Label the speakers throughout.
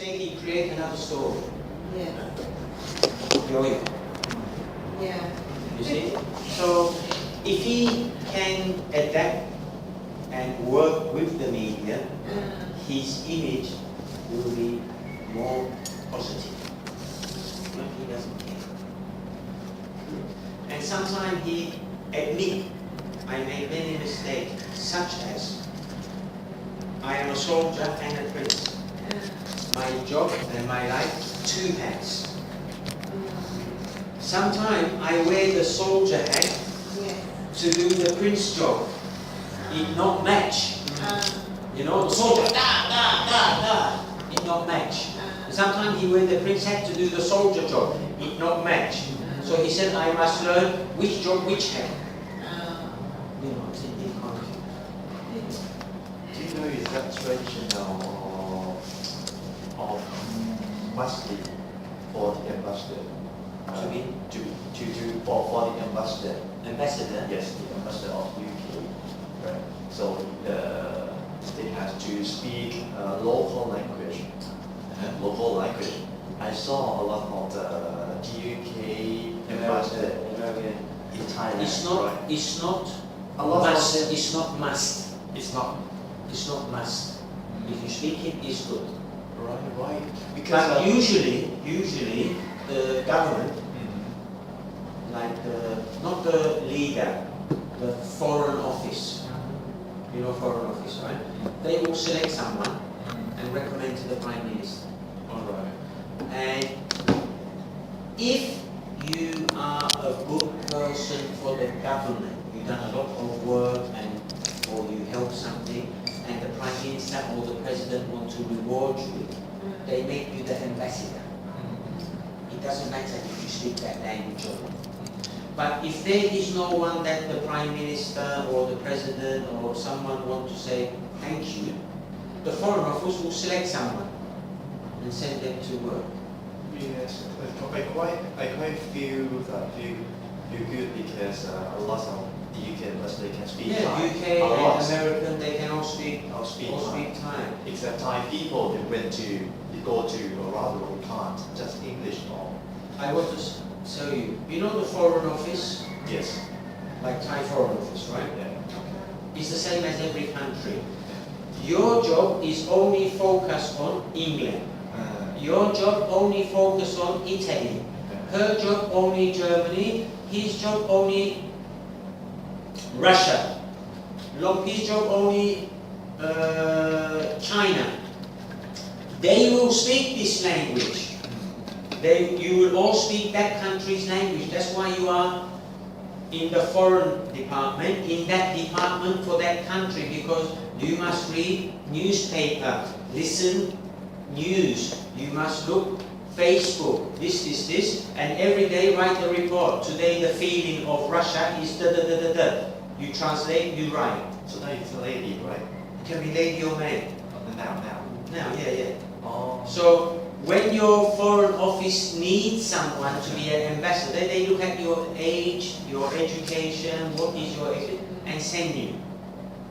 Speaker 1: say he create another story.
Speaker 2: Yeah.
Speaker 1: Yo-yo.
Speaker 2: Yeah.
Speaker 1: You see? So if he can adapt and work with the media, his image will be more positive. But he doesn't care. And sometimes he admit, I made many mistakes, such as I am a soldier and a prince. My job and my life, two hats. Sometimes I wear the soldier hat to do the prince job. It not match. You know, the soldier, it not match. Sometimes he wear the prince hat to do the soldier job. It not match. So he said, I must learn which job, which hat. You know, it's in conflict.
Speaker 3: Do you know is that traditional of mostly for the ambassador?
Speaker 1: To be?
Speaker 3: For the ambassador.
Speaker 1: Ambassador?
Speaker 3: Yes, the ambassador of UK. Right. So they have to speak local language. Local language. I saw a lot of the UK ambassador in Thailand.
Speaker 1: It's not.
Speaker 3: Right?
Speaker 1: It's not.
Speaker 3: A lot
Speaker 1: Must.
Speaker 3: of them,
Speaker 1: It's not must.
Speaker 3: it's not
Speaker 1: It's not must. If you speak it, it's good.
Speaker 3: right. Because
Speaker 1: But usually the government, like not the leader, the foreign office. You know foreign office, right? They will select someone and recommend to the prime minister.
Speaker 3: Alright.
Speaker 1: And if you are a good person for the government, you've done a lot of work or you help something, and the prime minister or the president want to reward you, they make you the ambassador. It doesn't matter if you speak that language or not. But if there is no one that the prime minister or the president or someone want to say thank you, the foreign office will select someone and send them to work.
Speaker 3: Yes, I quite feel good because a lot of the UK ambassador can speak
Speaker 1: Yeah,
Speaker 3: Thai.
Speaker 1: UK
Speaker 3: A lot.
Speaker 1: and American, they can all speak Thai.
Speaker 3: Except Thai people, they go to or rather they can't just English or
Speaker 1: I want to tell you, you know the foreign office,
Speaker 3: yes,
Speaker 1: like Thai foreign office, right?
Speaker 3: yeah.
Speaker 1: It's the same as every country. Your job is only focused on England. Your job only focus on Italy. Her job only Germany. His job only Russia. His job only China. They will speak this language. You will all speak that country's language. That's why you are in the foreign department, in that department for that country, because you must read newspaper, listen news, you must look Facebook, this, and every day write a report. Today the feeling of Russia is da. You translate, you write.
Speaker 3: So that is a lady, right?
Speaker 1: It can be lady or man.
Speaker 3: Now.
Speaker 1: Now, yeah.
Speaker 3: Oh.
Speaker 1: So when your foreign office needs someone to be an ambassador, they look at your age, your education, what is your age, and send you.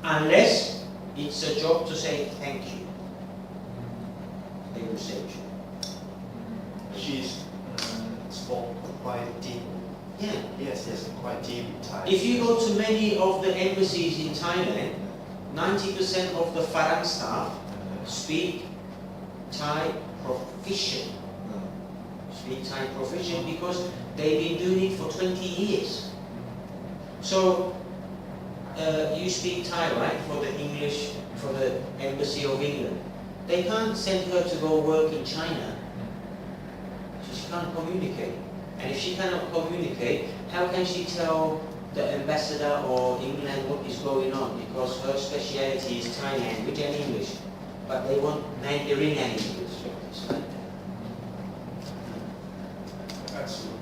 Speaker 1: Unless it's a job to say thank you. They will send you.
Speaker 3: She's spoke quite deep.
Speaker 1: Yeah.
Speaker 3: Yes, quite deep in Thai.
Speaker 1: If you go to many of the embassies in Thailand, 90% of the Farang staff speak Thai proficient. Speak Thai proficient because they've been doing it for 20 years. So you speak Thai, right? For the English, for the embassy of England. They can't send her to go work in China. She can't communicate. And if she cannot communicate, how can she tell the ambassador or England what is going on? Because her speciality is Thai language and English. But they want Mandarin and English. It's like that.
Speaker 3: Absolutely.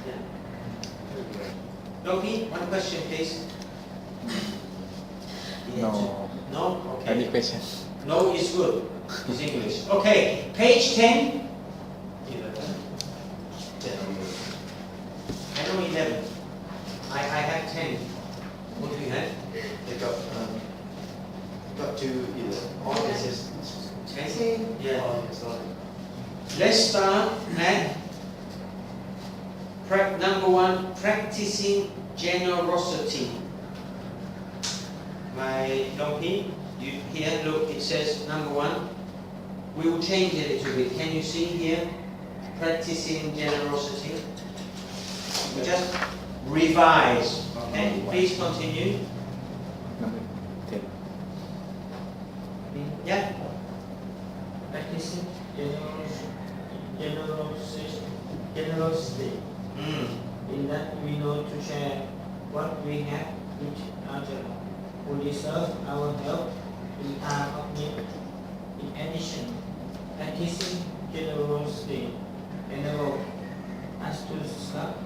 Speaker 1: Yeah. Loki, one question please.
Speaker 4: No.
Speaker 1: No? Okay.
Speaker 4: Any question?
Speaker 1: No is good. It's English. Okay, page 10. 10 or 11? I have 10. What do you have?
Speaker 3: They got to 11. All this is
Speaker 1: Okay?
Speaker 2: Same.
Speaker 1: Yeah.
Speaker 3: Oh, sorry.
Speaker 1: Let's start at number 1, practicing generosity. My donkey, you here, look, it says number 1. We will change it a little bit. Can you see here? Practicing generosity. We just revise. Okay, please continue.
Speaker 4: Number 10.
Speaker 1: Yeah.
Speaker 5: Practicing generosity
Speaker 1: Mm.
Speaker 5: in that we know to share what we have with others who deserve our help in time of need. In addition, practicing generosity enables us to stop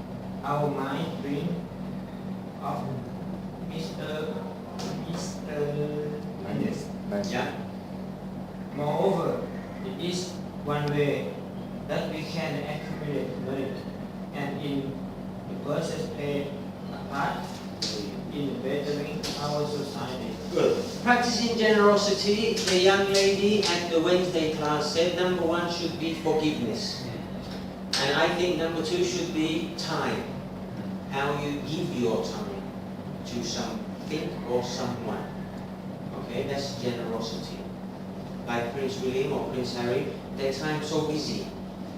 Speaker 5: our mind dream of Mr.
Speaker 1: Yeah.
Speaker 5: Moreover, it is one way that we can accumulate knowledge and in the process play a part in bettering our society.
Speaker 1: Good. Practicing generosity, the young lady at the Wednesday class said number 1 should be forgiveness. And I think number 2 should be time. How you give your time to something or someone. Okay, that's generosity. Like Prince William or Prince Harry, their time so busy,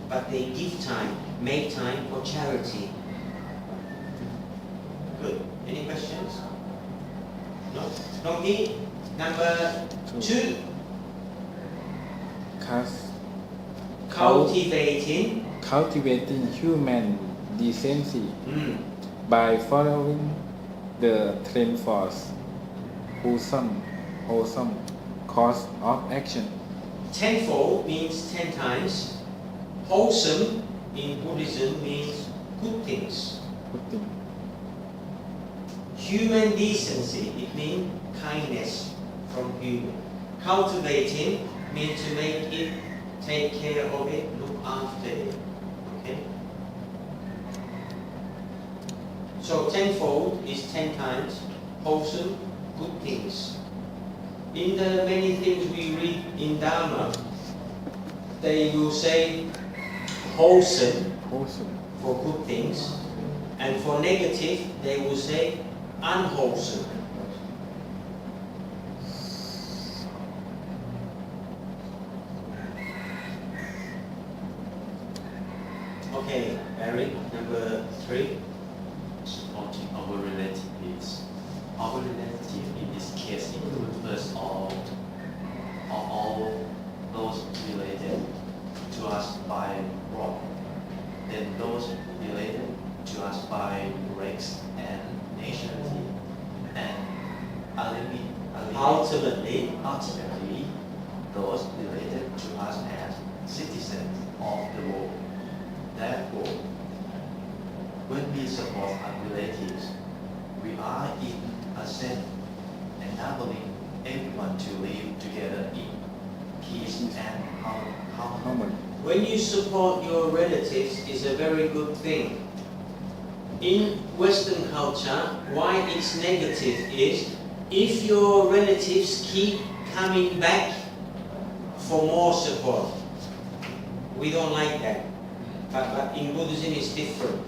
Speaker 1: but they give time, make time for charity. Good. Any questions? No? Donkey, number 2, cultivating
Speaker 4: Cultivating human decency
Speaker 1: mm,
Speaker 4: by following the trend for wholesome course of action.
Speaker 1: tenfold means 10 times. Wholesome in Buddhism means good things.
Speaker 4: Good thing.
Speaker 1: Human decency, it means kindness from human. Cultivating means to make it, take care of it, look after it. Okay? So tenfold is 10 times. Wholesome, good things. In the many things we read in Dharma, they will say wholesome
Speaker 4: Wholesome.
Speaker 1: for good things, and for negative, they will say unwholesome. Okay, Barry, number 3.
Speaker 3: Supporting our relatives. Our relative in this case include first all those related to us by blood, then those related to us by race and nationality, and ultimately those related to us as citizens of the world. Therefore, when we support our relatives, we are in a sense enabling everyone to live together in peace and harmony.
Speaker 1: When you support your relatives is a very good thing. In Western culture, why it's negative is if your relatives keep coming back for more support. We don't like that. But in Buddhism it's different.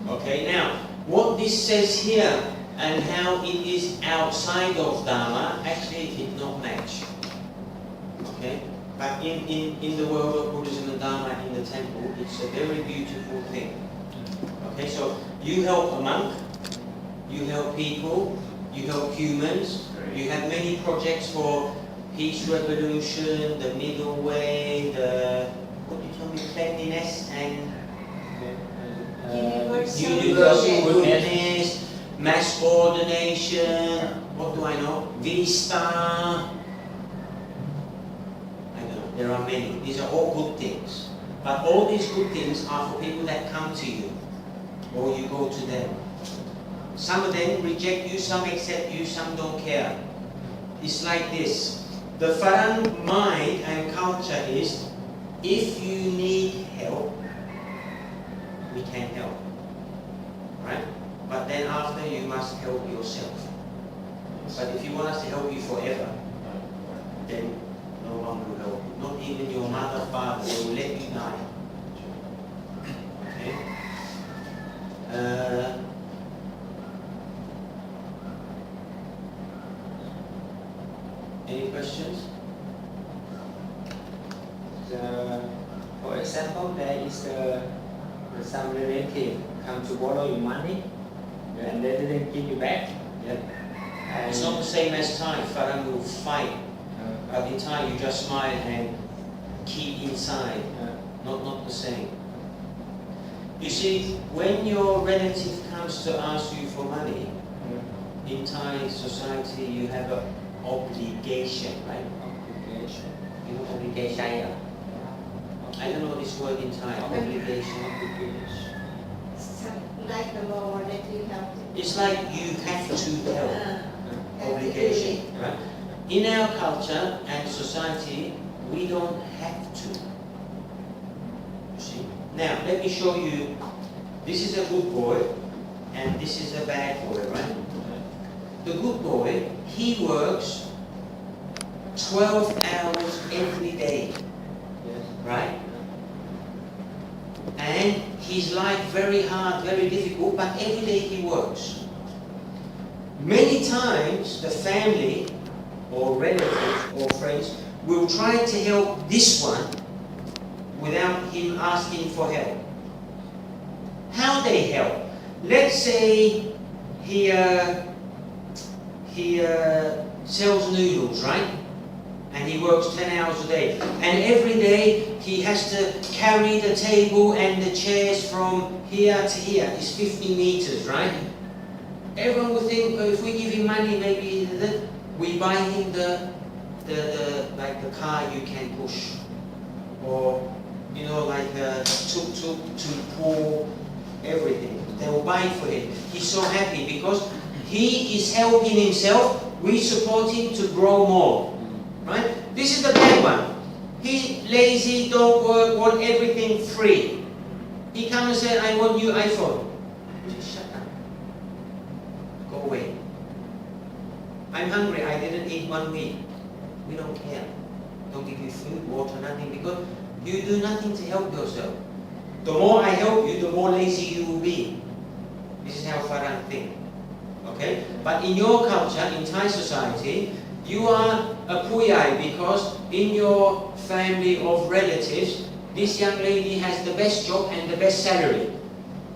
Speaker 1: Okay, now what this says here and how it is outside of Dharma, actually it did not match. Okay? But in the world of Buddhism and Dharma in the temple, it's a very beautiful thing. Okay, so you help a monk, you help people, you help humans, you have many projects for peace revolution, the middle way, the, what do you tell me, cleanliness and universal goodness, mass ordination, what do I know, Vista, there are many. These are all good things. But all these good things are for people that come to you or you go to them. Some of them reject you, some accept you, some don't care. It's like this. The Farang mind and culture is, if you need help, we can help. Right? But then after you must help yourself. But if you want us to help you forever, then No one will help you. Not even your mother, father. They will let you die. Okay? Any questions?
Speaker 5: For example, there is some relative come to borrow you money and they didn't give you back. And
Speaker 1: It's not the same as Thai. Farang will fight. But in Thai, you just smile and keep inside. Not the same. You see, when your relative comes to ask you for money, in Thai society, you have an obligation, right?
Speaker 5: Obligation.
Speaker 1: You know obligation? I don't know this word in Thai. Obligation.
Speaker 2: Like the law that you have to.
Speaker 1: It's like you have to help.
Speaker 2: Have to
Speaker 1: Obligation,
Speaker 2: do it.
Speaker 1: right? In our culture and society, we don't have to. You see? Now, let me show you. This is a good boy, and this is a bad boy, right? The good boy, he works 12 hours every day,
Speaker 5: Yes.
Speaker 1: right? And his life very hard, very difficult, but every day he works. Many times the family or relatives or friends will try to help this one without him asking for help. How they help? Let's say he sells noodles, right? And he works 10 hours a day. And every day he has to carry the table and the chairs from here to here. It's 50 meters, right? Everyone would think, if we give him money, maybe we buy him the car you can push, or like a tuk-tuk to pull everything. They will buy for him. He's so happy because he is helping himself. We support him to grow more, right? This is the bad one. He's lazy, don't work, want everything free. He comes and says, I want new iPhone. Just shut up. Go away. I'm hungry, I didn't eat 1 week. We don't care. Don't give you food, water, nothing, because you do nothing to help yourself. The more I help you, the more lazy you will be. This is how Farang think. Okay? But in your culture, in Thai society, you are a puyai because in your family of relatives, this young lady has the best job and the best salary.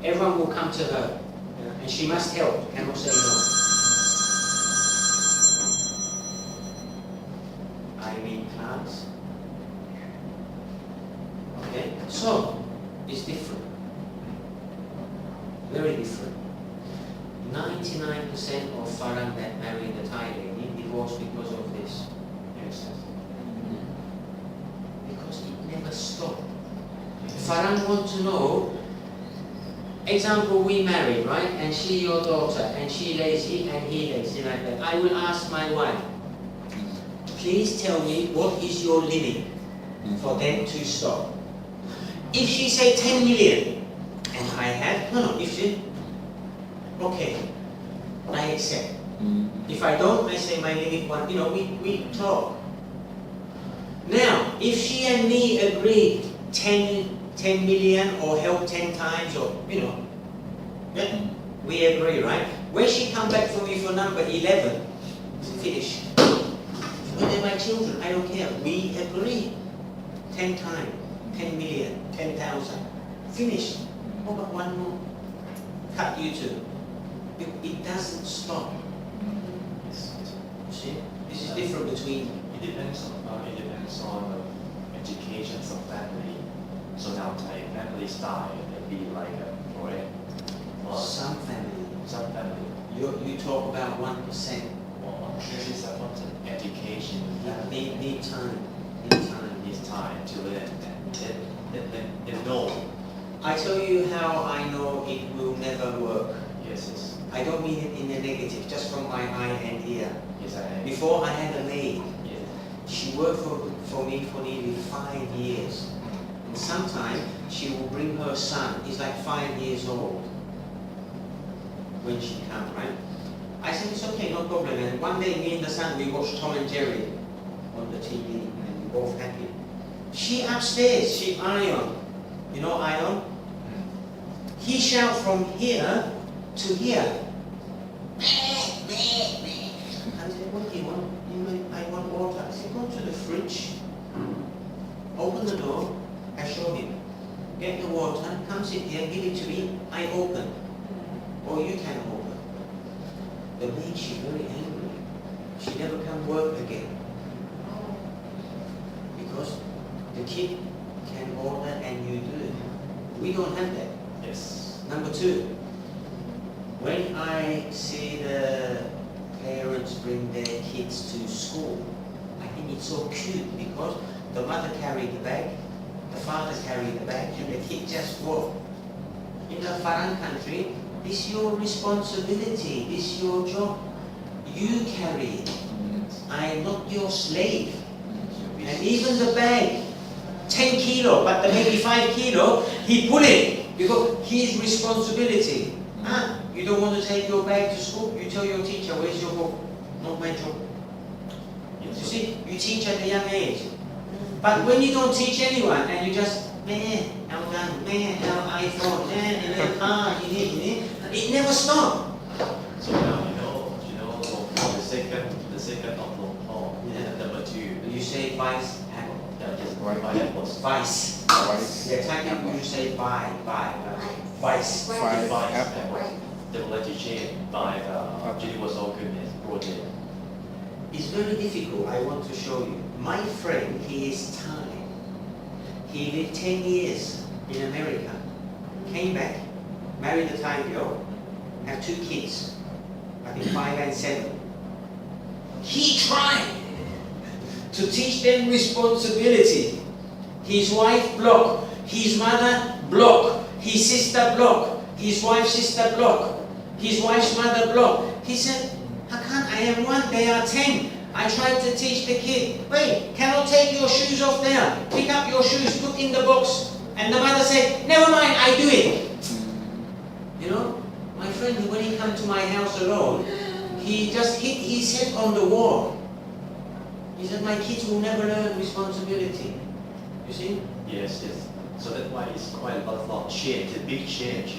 Speaker 1: Everyone will come to her. And she must help, cannot say no. I'm in class. Okay? So, it's different. Very different. 99% of Farang that marry the Thai lady divorced because of this.
Speaker 3: Yes.
Speaker 1: Because it never stopped. Farang want to know, example, we married, right? And she your daughter, and she lazy, and he lazy, like that. I will ask my wife, please tell me what is your limit for them to stop. If she say 10 million, and I have, if she, okay, I accept. If I don't, I say my limit one, we talk. Now, if she and me agree 10 million or help 10 times or, we agree, right? When she come back for me for number 11, finish. When they're my children, I don't care. We agree. 10 times, 10 million, 10,000. Finish. Oh, but one more. Cut you two. It doesn't stop. See? This is different between.
Speaker 3: It depends on education of family. So now Thai family style can be like correct.
Speaker 1: Some family.
Speaker 3: Some family.
Speaker 1: You talk about 1%.
Speaker 3: Well, this is about education.
Speaker 1: Need time.
Speaker 3: Needs time to learn and know.
Speaker 1: I tell you how I know it will never work.
Speaker 3: Yes.
Speaker 1: I don't mean it in a negative, just from my eye and ear.
Speaker 3: Yes, I.
Speaker 1: Before I had a maid.
Speaker 3: Yes.
Speaker 1: She worked for me for nearly 5 years. And sometimes she will bring her son, he's like 5 years old, when she comes, right? I said, it's okay, no problem. And one day, me and the son, we watched Tom and Jerry on the TV, and both happy. She upstairs, she iron. You know iron? He shout from here to here. I said, what do you want? I want water. I said, go to the fridge, open the door, I show him. Get the water, come sit here, give it to me, I open. Or you can open. The maid, she very angry. She never come work again. Because the kid can order and you do it. We don't have that.
Speaker 3: Yes.
Speaker 1: Number two, when I see the parents bring their kids to school, I think it's so cute because the mother carry the bag, the father carry the bag, and the kid just walk. In the foreign country, this is your responsibility, this is your job. You carry it. I'm not your slave. And even the bag, 10 kilo, but maybe 5 kilo, he pull it because his responsibility. You don't want to take your bag to school, you tell your teacher, where's your book? Not my job. You see, you teach at a young age. But when you don't teach anyone and you just, how done, how iPhone, it never stops.
Speaker 3: So now you know the second of Long Paul,
Speaker 1: Yeah.
Speaker 3: number 2.
Speaker 1: You say vice apple.
Speaker 3: That is by apples.
Speaker 1: Vice.
Speaker 4: Vice.
Speaker 1: Yeah, Thai you say buy. Vice.
Speaker 4: Five
Speaker 3: By
Speaker 4: apple.
Speaker 3: apples. They would like to change by universal goodness project.
Speaker 1: It's very difficult. I want to show you. My friend, he is Thai. He lived 10 years in America. Came back, married a Thai girl, have 2 kids. I think 5 and 7. He tried to teach them responsibility. His wife block, his mother block, his sister block, his wife's sister block, his wife's mother block. He said, Hakan, I am 1, they are 10. I tried to teach the kid, wait, cannot take your shoes off there. Pick up your shoes, put in the box. And the mother said, never mind, I do it. You know, my friend, when he come to my house alone, he just hit his head on the wall. He said, my kids will never learn responsibility. You see?
Speaker 3: Yes. So that's why it's quite a lot of change, a big change,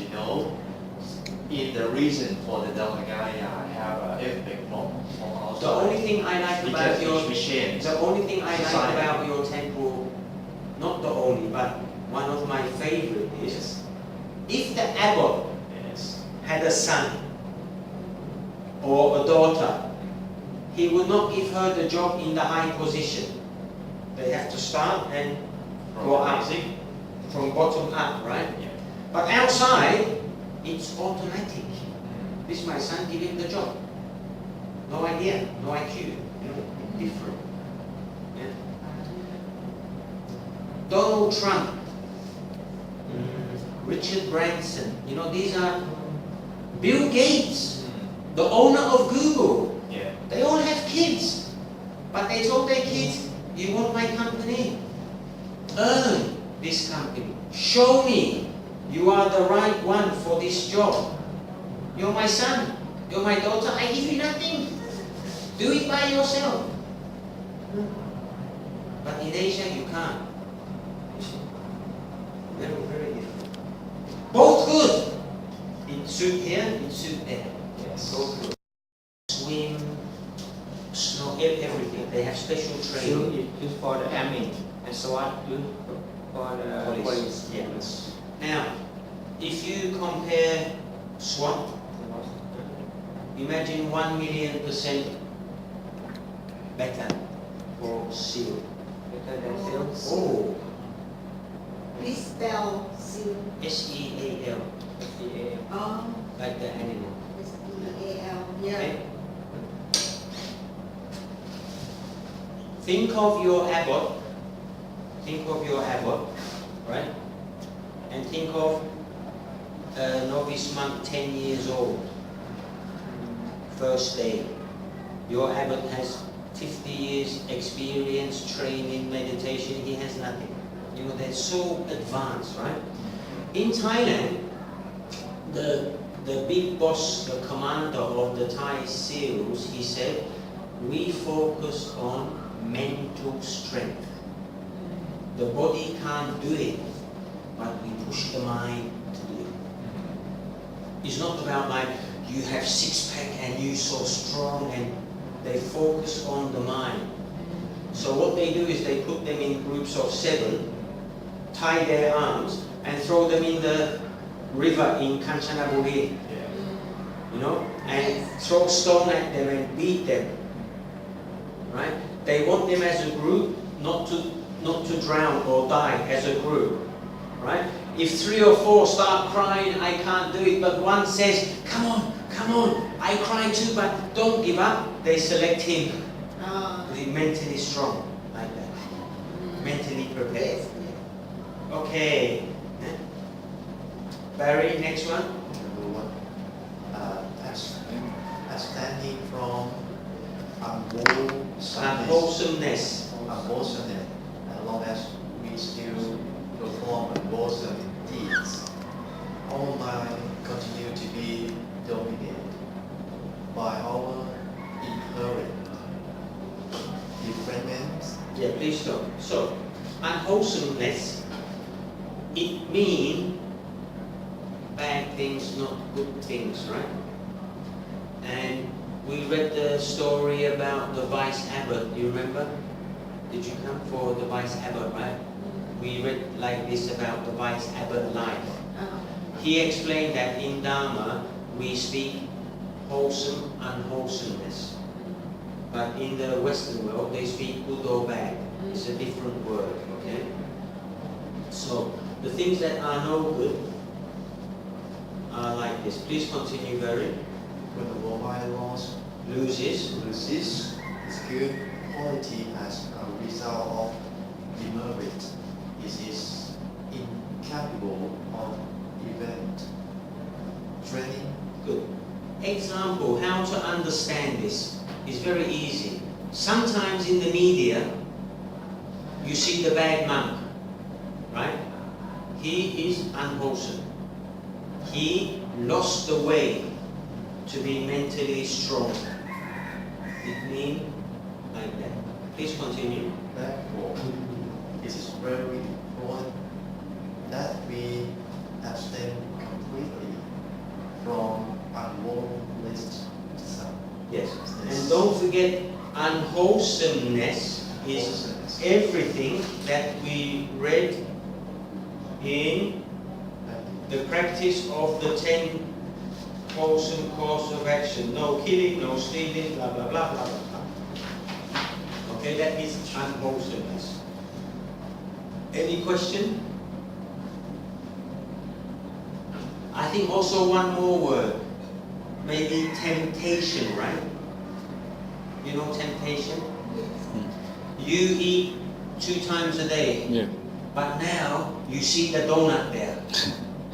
Speaker 3: in the reason for the Dalmagaya have an effect from outside.
Speaker 1: The only thing I like about your temple, not the only, but one of my favorite is, if the abbot had a son or a daughter, he would not give her the job in the high position. They have to start and go up, from bottom up, right?
Speaker 3: Yeah.
Speaker 1: But outside, it's automatic. This is my son, give him the job. No idea, no IQ, different. Yeah. Donald Trump, Richard Branson, these are Bill Gates, the owner of Google.
Speaker 3: Yeah.
Speaker 1: They all have kids, but they told their kids, you want my company? Earn this company. Show me you are the right one for this job. You're my son, you're my daughter, I give you nothing. Do it by yourself. But in Asia, you can't. You see? Very, very different. Both good. It suit here, it suit there.
Speaker 3: Yes.
Speaker 1: Both good. Swim, snow, everything. They have special training.
Speaker 5: Used for the army and SWAT used for the police.
Speaker 1: Yes. Now, if you compare SWAT, imagine 1,000,000% better for SEAL.
Speaker 5: Better than sales.
Speaker 1: Oh,
Speaker 2: Please spell seal.
Speaker 1: SEAL,
Speaker 5: FDA.
Speaker 1: like the animal.
Speaker 2: SEAL. Yeah.
Speaker 1: Okay? Think of your abbot, right? And think of a novice monk 10 years old, first day. Your abbot has 50 years experience, training, meditation, he has nothing. They're so advanced, right? In Thailand, the big boss, the commander of the Thai SEALs, he said, we focus on mental strength. The body can't do it, but we push the mind to do it. It's not about like you have six-pack and you're so strong, and they focus on the mind. So what they do is they put them in groups of 7, tie their arms, and throw them in the river in Kanchanaburi, you know, and throw stone at them and beat them. Right? They want them as a group not to drown or die as a group. Right? If 3 or 4 start crying, I can't do it, but one says, come on, I cry too, but don't give up, they select him. To be mentally strong, like that. Mentally prepared.
Speaker 2: Yes.
Speaker 1: Okay. Barry, next one.
Speaker 3: Number 1. Abstaining from unwholesomeness. Unwholesomeness, as long as we still perform unwholesome deeds. Our mind continue to be dominated by our inherent defilements.
Speaker 1: Yeah, please stop. So, unwholesomeness, it means bad things, not good things, right? And we read the story about the vice abbot, do you remember? Did you come for the vice abbot, right? We read like this about the vice abbot life. He explained that in Dharma, we speak wholesome, unwholesomeness. But in the Western world, they speak good or bad. It's a different word, okay? So, the things that are no good are like this. Please continue, Barry.
Speaker 3: When the worldwide laws
Speaker 1: Loses.
Speaker 3: its good quality as a result of demerit, it is incapable of event training.
Speaker 1: Good. Example, how to understand this is very easy. Sometimes in the media, you see the bad monk, right? He is unwholesome. He lost the way to be mentally strong. It means like that. Please continue.
Speaker 3: Therefore, it is very important that we abstain completely from unwholesomeness.
Speaker 1: Yes. And don't forget, unwholesomeness is everything that we read in the practice of the 10 wholesome course of action. No killing, no stealing, blah, blah, blah, blah, blah. Okay, that is unwholesomeness. Any question? I think also one more word. Maybe temptation, right? You know temptation? You eat 2 times a day.
Speaker 4: Yeah.
Speaker 1: But now you see the donut there.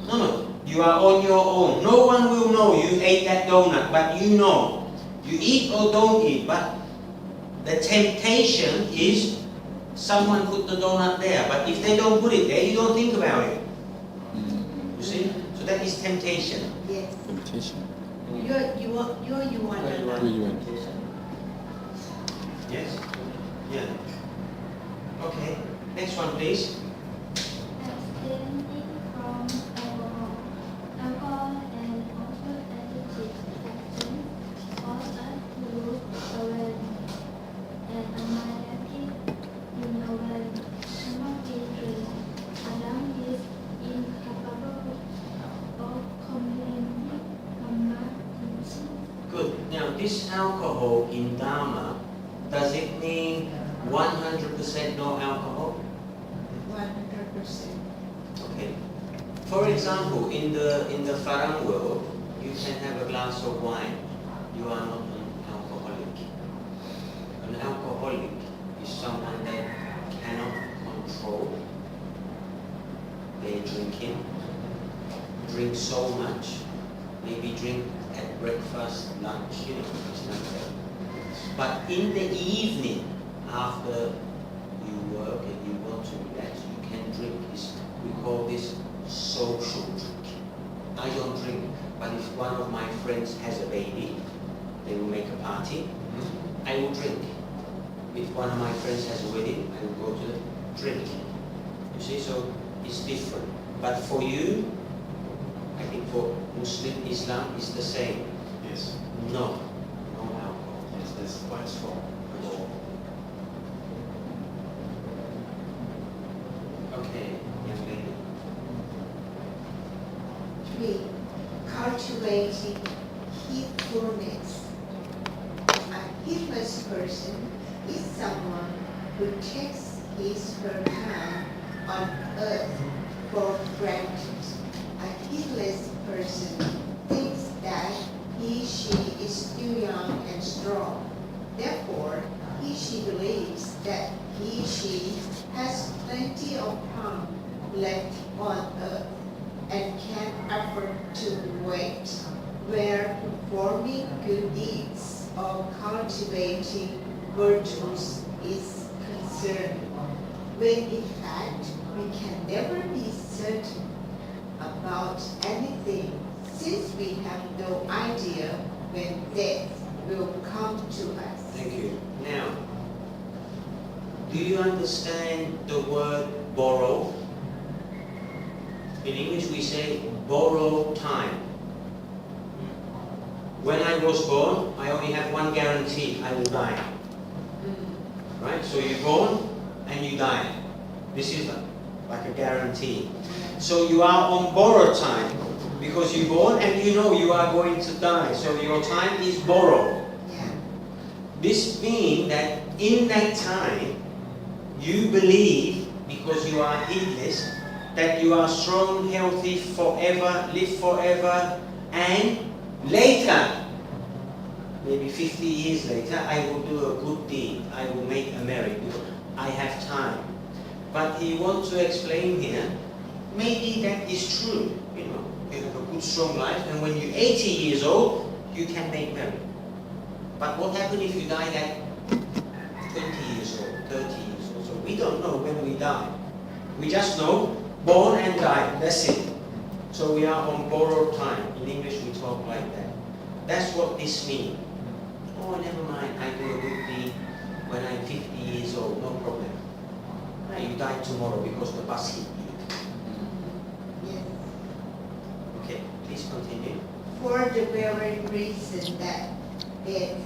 Speaker 1: No. You are on your own. No one will know you ate that donut, but you know. You eat or don't eat, but the temptation is someone put the donut there. But if they don't put it there, you don't think about it. You see? So that is temptation.
Speaker 2: Yes.
Speaker 4: Temptation.
Speaker 2: You want
Speaker 1: Yes? Yeah. Okay. Next one, please.
Speaker 6: Abstaining from alcohol and other addictive substances cause us to lose awareness and unmindful in awareness cannot be trained. Adam is incapable of comprehending Dhamma teaching.
Speaker 1: Good. Now, this alcohol in Dharma, does it mean 100% no alcohol?
Speaker 2: 100%.
Speaker 1: Okay. For example, in the Farang world, you can have a glass of wine. You are not an alcoholic. An alcoholic is someone that cannot control their drinking. Drink so much, maybe drink at breakfast, lunch, it's like that. But in the evening, after you work and you want to relax, you can drink. We call this social drinking. I don't drink, but if one of my friends has a baby, they will make a party, I will drink. If one of my friends has a wedding, I will go to the drink. You see, so it's different. But for you, I think for Muslim Islam is the same.
Speaker 3: Yes.
Speaker 1: No, no alcohol.
Speaker 3: Yes, that's quite strong.
Speaker 1: Okay, young lady.
Speaker 2: 3. Cultivating heedfulness. A heedless person is someone who takes his her time on earth for granted. A heedless person thinks that she is still young and strong. Therefore, she believes that she has plenty of time left on earth and can afford to wait, where performing good deeds or cultivating virtues is concerned, when in fact we can never be certain about anything, since we have no idea when death will come to us.
Speaker 1: Thank you. Now, do you understand the word borrow? In English we say borrow time. When I was born, I only have one guarantee, I will die. Right? So you're born and you die. This is like a guarantee. So you are on borrowed time because you're born and you know you are going to die. So your time is borrowed.
Speaker 2: Yeah.
Speaker 1: This means that in that time, you believe, because you are heedless, that you are strong, healthy forever, live forever, and later, maybe 50 years later, I will do a good deed. I will make a merit because I have time. But he wants to explain here, maybe that is true. You know, you have a good, strong life, and when you're 80 years old, you can make merit. But what happens if you die at 20 years old, 30 years old? So we don't know when we die. We just know born and die. That's it. So we are on borrowed time. In English, we talk like that. That's what this means. Oh, never mind. I do a good deed when I'm 50 years old. No problem. You die tomorrow because the bus hit you.
Speaker 2: Yes.
Speaker 1: Okay, please continue.
Speaker 2: For the very reason that death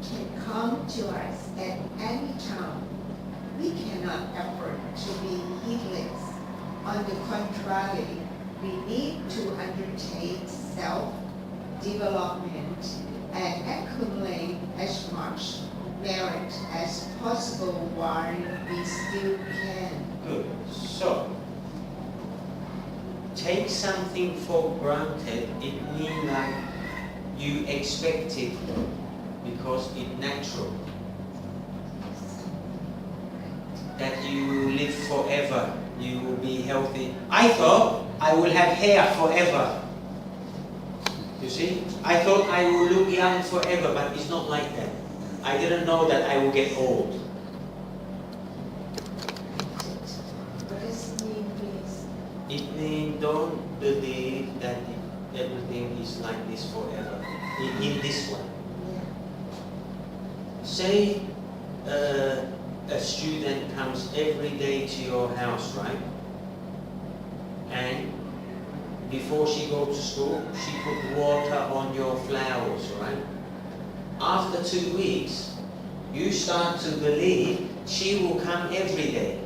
Speaker 2: can come to us at any time, we cannot afford to be heedless. On the contrary, we need to undertake self-development and accumulate as much merit as possible while we still can.
Speaker 1: Good. So, take something for granted. It means like you expect it because it's natural. That you will live forever. You will be healthy. I thought I will have hair forever. You see? I thought I will look young forever, but it's not like that. I didn't know that I will get old.
Speaker 2: What does it mean, please?
Speaker 1: It means don't believe that everything is like this forever. In this one.
Speaker 2: Yeah.
Speaker 1: Say a student comes every day to your house, right? And before she goes to school, she put water on your flowers, right? After 2 weeks, you start to believe she will come every day.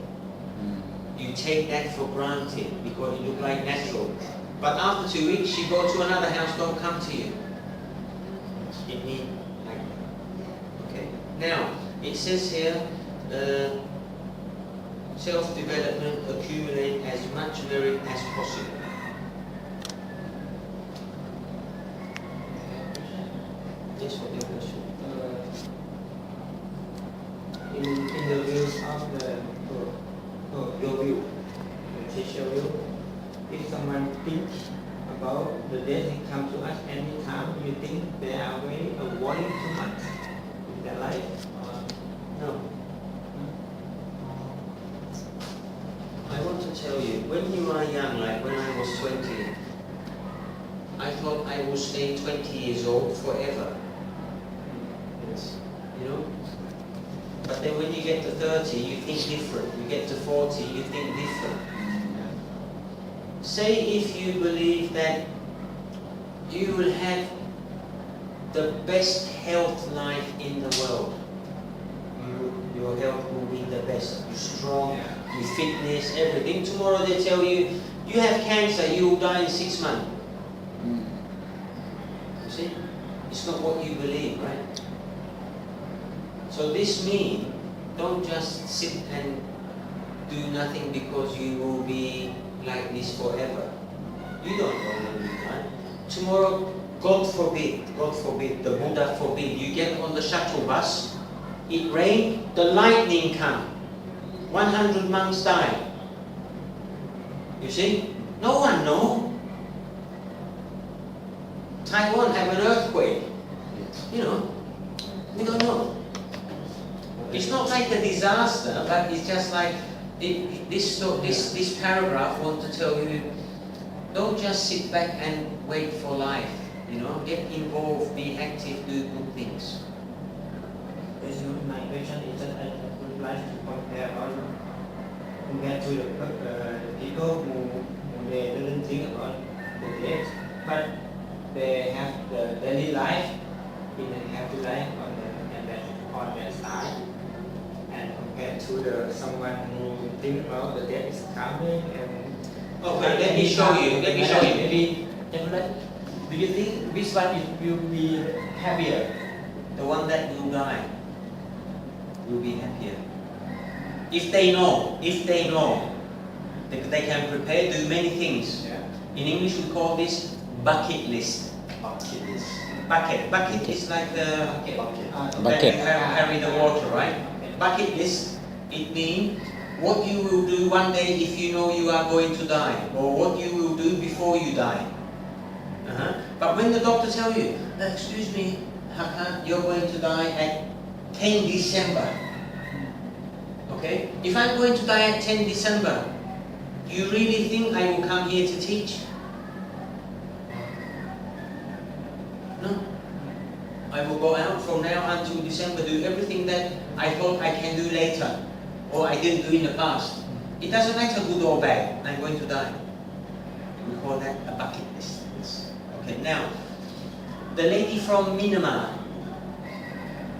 Speaker 1: You take that for granted because it looks like natural. But after 2 weeks, she goes to another house, don't come to you. It means like that. Okay. Now, it says here, self-development, accumulate as much merit as possible. Yes, what your question?
Speaker 5: In the views of your view, the teacher view, if someone thinks about the death that comes to us anytime, you think they are very avoiding too much in their life?
Speaker 1: No. I want to tell you, when you are young, like when I was 20, I thought I would stay 20 years old forever.
Speaker 3: Yes.
Speaker 1: You know? But But then when you get to 30, you think different. You get to 40, you think different. Say if you believe that you will have the best health life in the world. Your health will be the best. You're strong, your fitness, everything. Tomorrow they tell you, you have cancer, you will die in 6 months. You see? It's not what you believe, right? So this means, don't just sit and do nothing because you will be like this forever. You don't know when you die. Tomorrow, God forbid, the Buddha forbid, you get on the shuttle bus, it rained, the lightning come, 100 monks die. You see? No one knows. Taiwan have an earthquake. You know, we don't know. It's not like a disaster, but it's just like this paragraph wants to tell you, don't just sit back and wait for life. You know, get involved, be active, do good things.
Speaker 5: My question is that I would like to compare to the people who they didn't think about the death, but they have the daily life in a happy life on their side, and compared to someone who think about the death is coming and
Speaker 1: Okay, let me show you.
Speaker 5: Maybe do you think which one will be happier?
Speaker 1: The one that will die will be happier. If they know, they can prepare, do many things.
Speaker 5: Yeah.
Speaker 1: In English we call this bucket list.
Speaker 3: Bucket list.
Speaker 1: Bucket is like the
Speaker 3: Bucket.
Speaker 1: that you carry the water, right? Bucket list, it means what you will do one day if you know you are going to die, or what you will do before you die. But when the doctor tells you, excuse me, Hakan, you're going to die at 10 December. Okay? If I'm going to die at 10 December, you really think I will come here to teach? No. I will go out from now until December, do everything that I thought I can do later, or I didn't do in the past. It doesn't matter good or bad, I'm going to die. We call that a bucket list. Okay, now, the lady from Myanmar,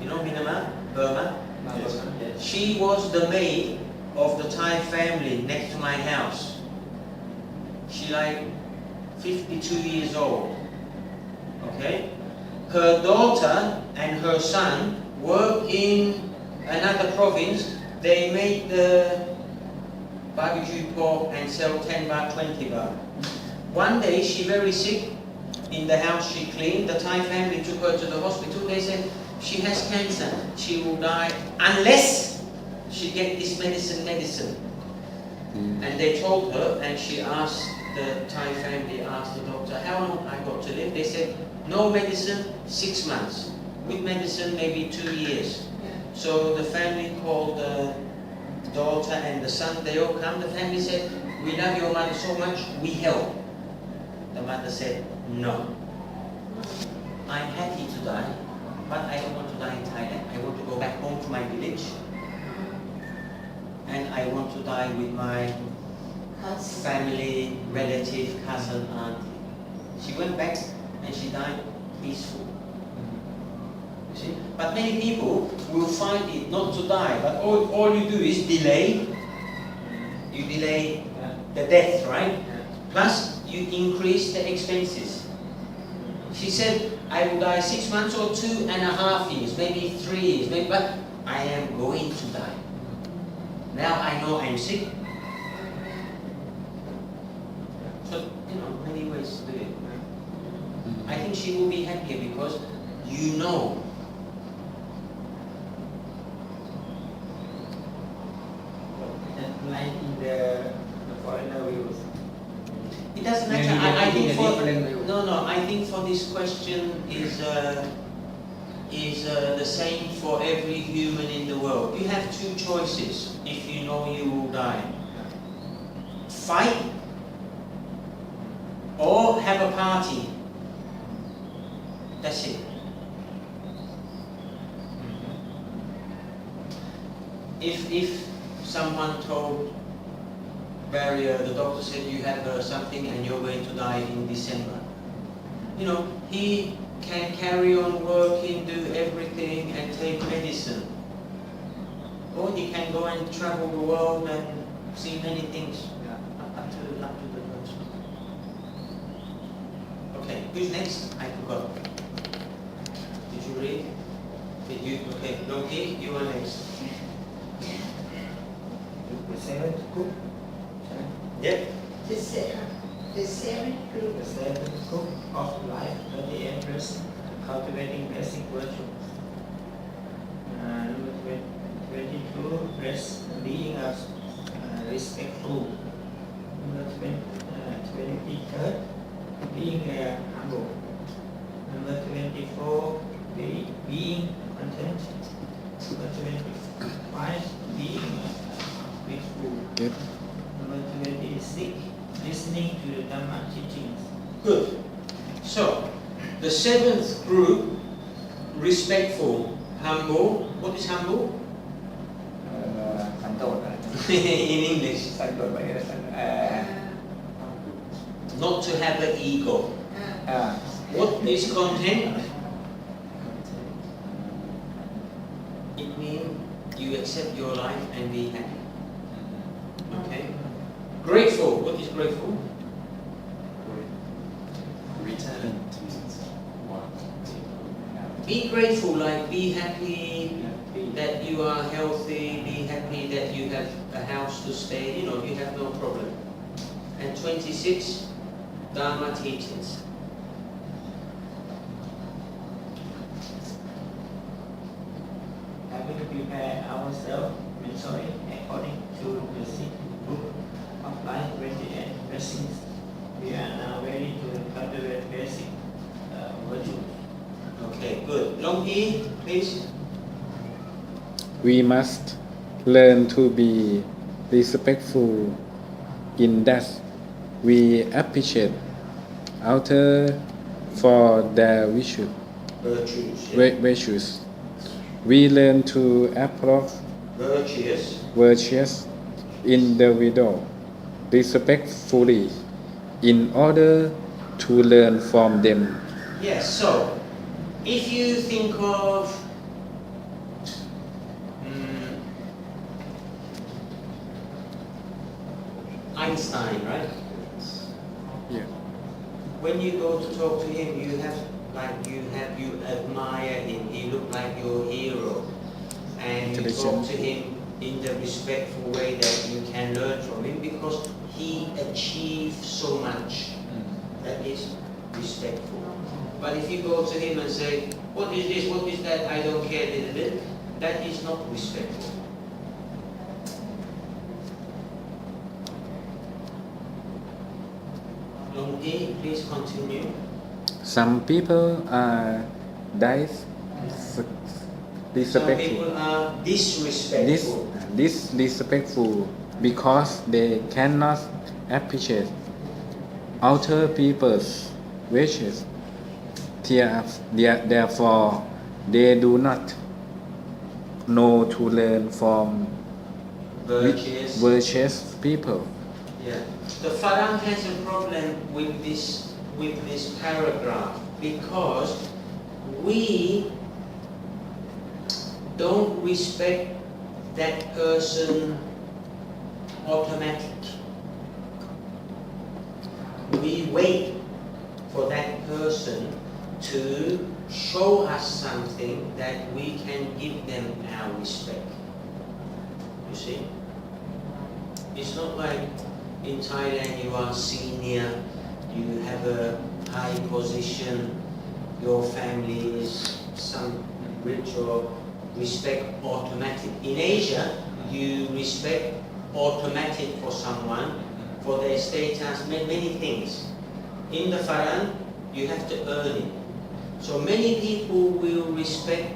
Speaker 1: you know Myanmar, Burma?
Speaker 5: Yes.
Speaker 1: She was the maid of the Thai family next to my house. She like 52 years old. Okay? Her daughter and her son work in another province. They make the barbecue pork and sell 10 baht, 20 baht. One day she very sick. In the house she cleaned, the Thai family took her to the hospital. They said, she has cancer, she will die unless she get this medicine. And they told her, and she asked, the Thai family asked the doctor, how long I got to live? They said, no medicine, 6 months. With medicine, maybe 2 years. So the family called the daughter and the son, they all come. The family said, we love your mother so much, we help. The mother said, no. I'm happy to die, but I don't want to die in Thailand. I want to go back home to my village. And I want to die with my family, relative, cousin, auntie. She went back and she died peaceful. You see? But many people will find it not to die, but all you do is delay. You delay the death, right? Plus, you increase the expenses. She said, I will die 6 months or 2.5 years, maybe 3 years, maybe, but I am going to die. Now I know I'm sick. So, many ways to do it. I think she will be happier because you know.
Speaker 5: Like in the foreigner views.
Speaker 1: It doesn't
Speaker 5: Maybe
Speaker 1: matter. I think
Speaker 5: in a
Speaker 1: for
Speaker 5: different view.
Speaker 1: no. I think for this question is the same for every human in the world. You have two choices if you know you will die: fight or have a party. That's it. if someone told Barry, the doctor said you have something and you're going to die in December, you know, he can carry on working, do everything and take medicine. Or he can go and travel the world and see many things. Up to the person. Okay, who's next? I forgot. Did you read? Did you? Okay, Loki, you are next.
Speaker 5: The seventh group.
Speaker 1: Yep.
Speaker 2: The seventh group.
Speaker 5: The seventh group of life, 28 verse, cultivating basic virtue. Number 22 verse, being respectful. Number 23rd, being humble. Number 24, being content. Number 25, being grateful.
Speaker 4: Good.
Speaker 5: Number 26, listening to the Dhamma teachings.
Speaker 1: Good. So, the seventh group, respectful, humble. What is humble?
Speaker 7: สันโดษ
Speaker 1: In English.
Speaker 7: สันโดษไปกันสัน
Speaker 1: Not to have an ego. What is content? It means you accept your life and be happy. Okay. Grateful. What is grateful?
Speaker 3: Return to one.
Speaker 1: Be grateful, like be happy that you are healthy, be happy that you have a house to stay, you know, you have no problem. And 26, Dharma teachings.
Speaker 5: Having to prepare ourselves mentally according to the sixth book of life, 28 blessings. We are now ready to cultivate basic virtues.
Speaker 1: Okay, good. Long E, please.
Speaker 4: We must learn to be respectful in that we appreciate others for their
Speaker 1: Virtues.
Speaker 4: virtues. We learn to approach virtuous individual respectfully in order to learn from them.
Speaker 1: Yes, so if you think of Einstein, right?
Speaker 4: Yeah.
Speaker 1: When you go to talk to him, you admire him. He looked like your hero, and you talk to him in the respectful way that you can learn from him because he achieved so much. That is respectful. But if you go to him and say, "What is this? What is that? I don't care a little bit," that is not respectful. Longi, please continue.
Speaker 4: Some people are
Speaker 1: Some
Speaker 4: disrespectful.
Speaker 1: people are disrespectful.
Speaker 4: Disrespectful because they cannot appreciate other people's wishes. Therefore, they do not know to learn from virtuous people.
Speaker 1: Yeah. The Farang has a problem with this paragraph because we don't respect that person automatically. We wait for that person to show us something that we can give them our respect. You see? It's not like in Thailand you are senior, you have a high position, your family is some rich or respect automatic. In Asia, you respect automatic for someone, for their status, many things. In the Farang, you have to earn it. So many people will respect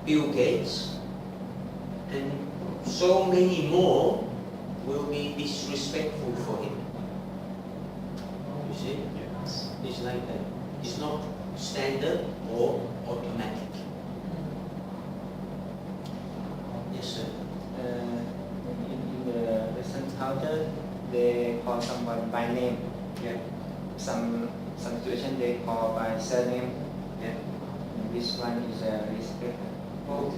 Speaker 1: Bill Gates, and so many more will be disrespectful for him. You see? It's like that. It's not standard or automatic. Yes, sir.
Speaker 7: they call someone by name.
Speaker 1: Yeah.
Speaker 7: Some situation they call by surname.
Speaker 1: Yeah.
Speaker 7: And this one is respect.
Speaker 1: Oh.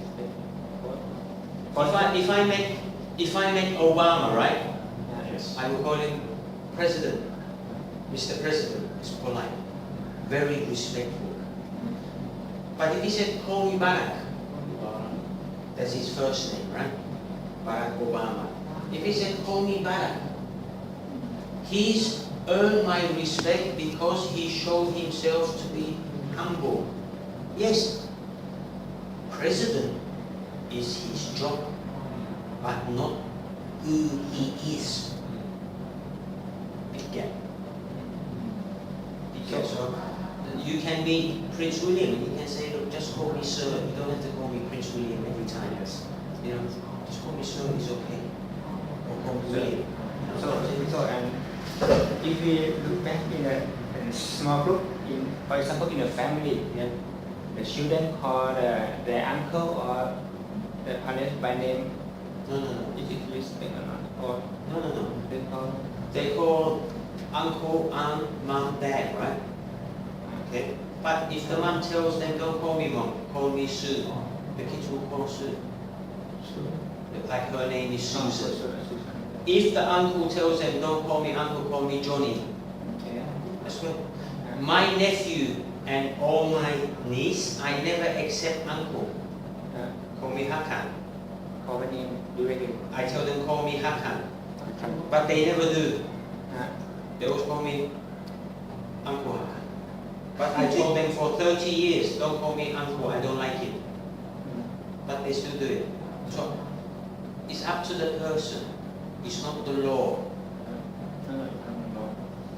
Speaker 7: For
Speaker 1: If I met Obama, right?
Speaker 3: Yes.
Speaker 1: I would call him President. Mr. President. It's polite. Very respectful. But if he said, call me Barack, that's his first name, right? Barack Obama. If he said, call me Barack, he's earned my respect because he showed himself to be humble. Yes, president is his job, but not who he is. Big gap. Big gap. So you can be Prince William and you can say, look, just call me sir. You don't have to call me Prince William every time.
Speaker 3: Yes.
Speaker 1: You know, just call me sir, it's okay. Or call me William.
Speaker 7: so and if we look back in a small group, for example, in a family,
Speaker 1: Yeah.
Speaker 7: the children call their uncle or the parents by name.
Speaker 1: No.
Speaker 7: Is it respect or not? Or
Speaker 1: No.
Speaker 7: they call
Speaker 1: They call uncle, aunt, mom, dad, right? Okay. But if the mom tells them, don't call me mom, call me Sue, the kids will call Sue. Like her name is Susan. If the uncle tells them, don't call me uncle, call me Johnny,
Speaker 7: Okay.
Speaker 1: that's good. My nephew and all my niece, I never accept uncle. Call me Hakan.
Speaker 7: Call by name directly.
Speaker 1: I tell them, call me Hakan. But they never do.
Speaker 7: Uh,
Speaker 1: They always call me Uncle Hakan. But I told them for 30 years, don't call me uncle, I don't like it. But they still do it. So it's up to the person. It's not the law.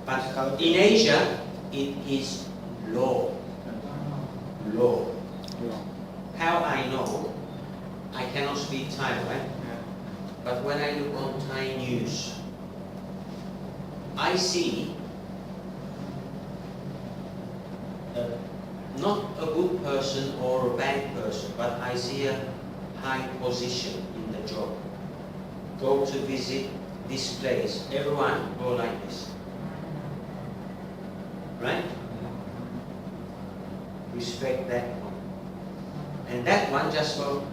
Speaker 1: But in Asia, it is law. Law. How I know? I cannot speak Thai, right? But when I look on Thai news, I see not a good person or a bad person, but I see a high position in the job. Go to visit this place, everyone go like this. Right? Respect that one. And that one just go.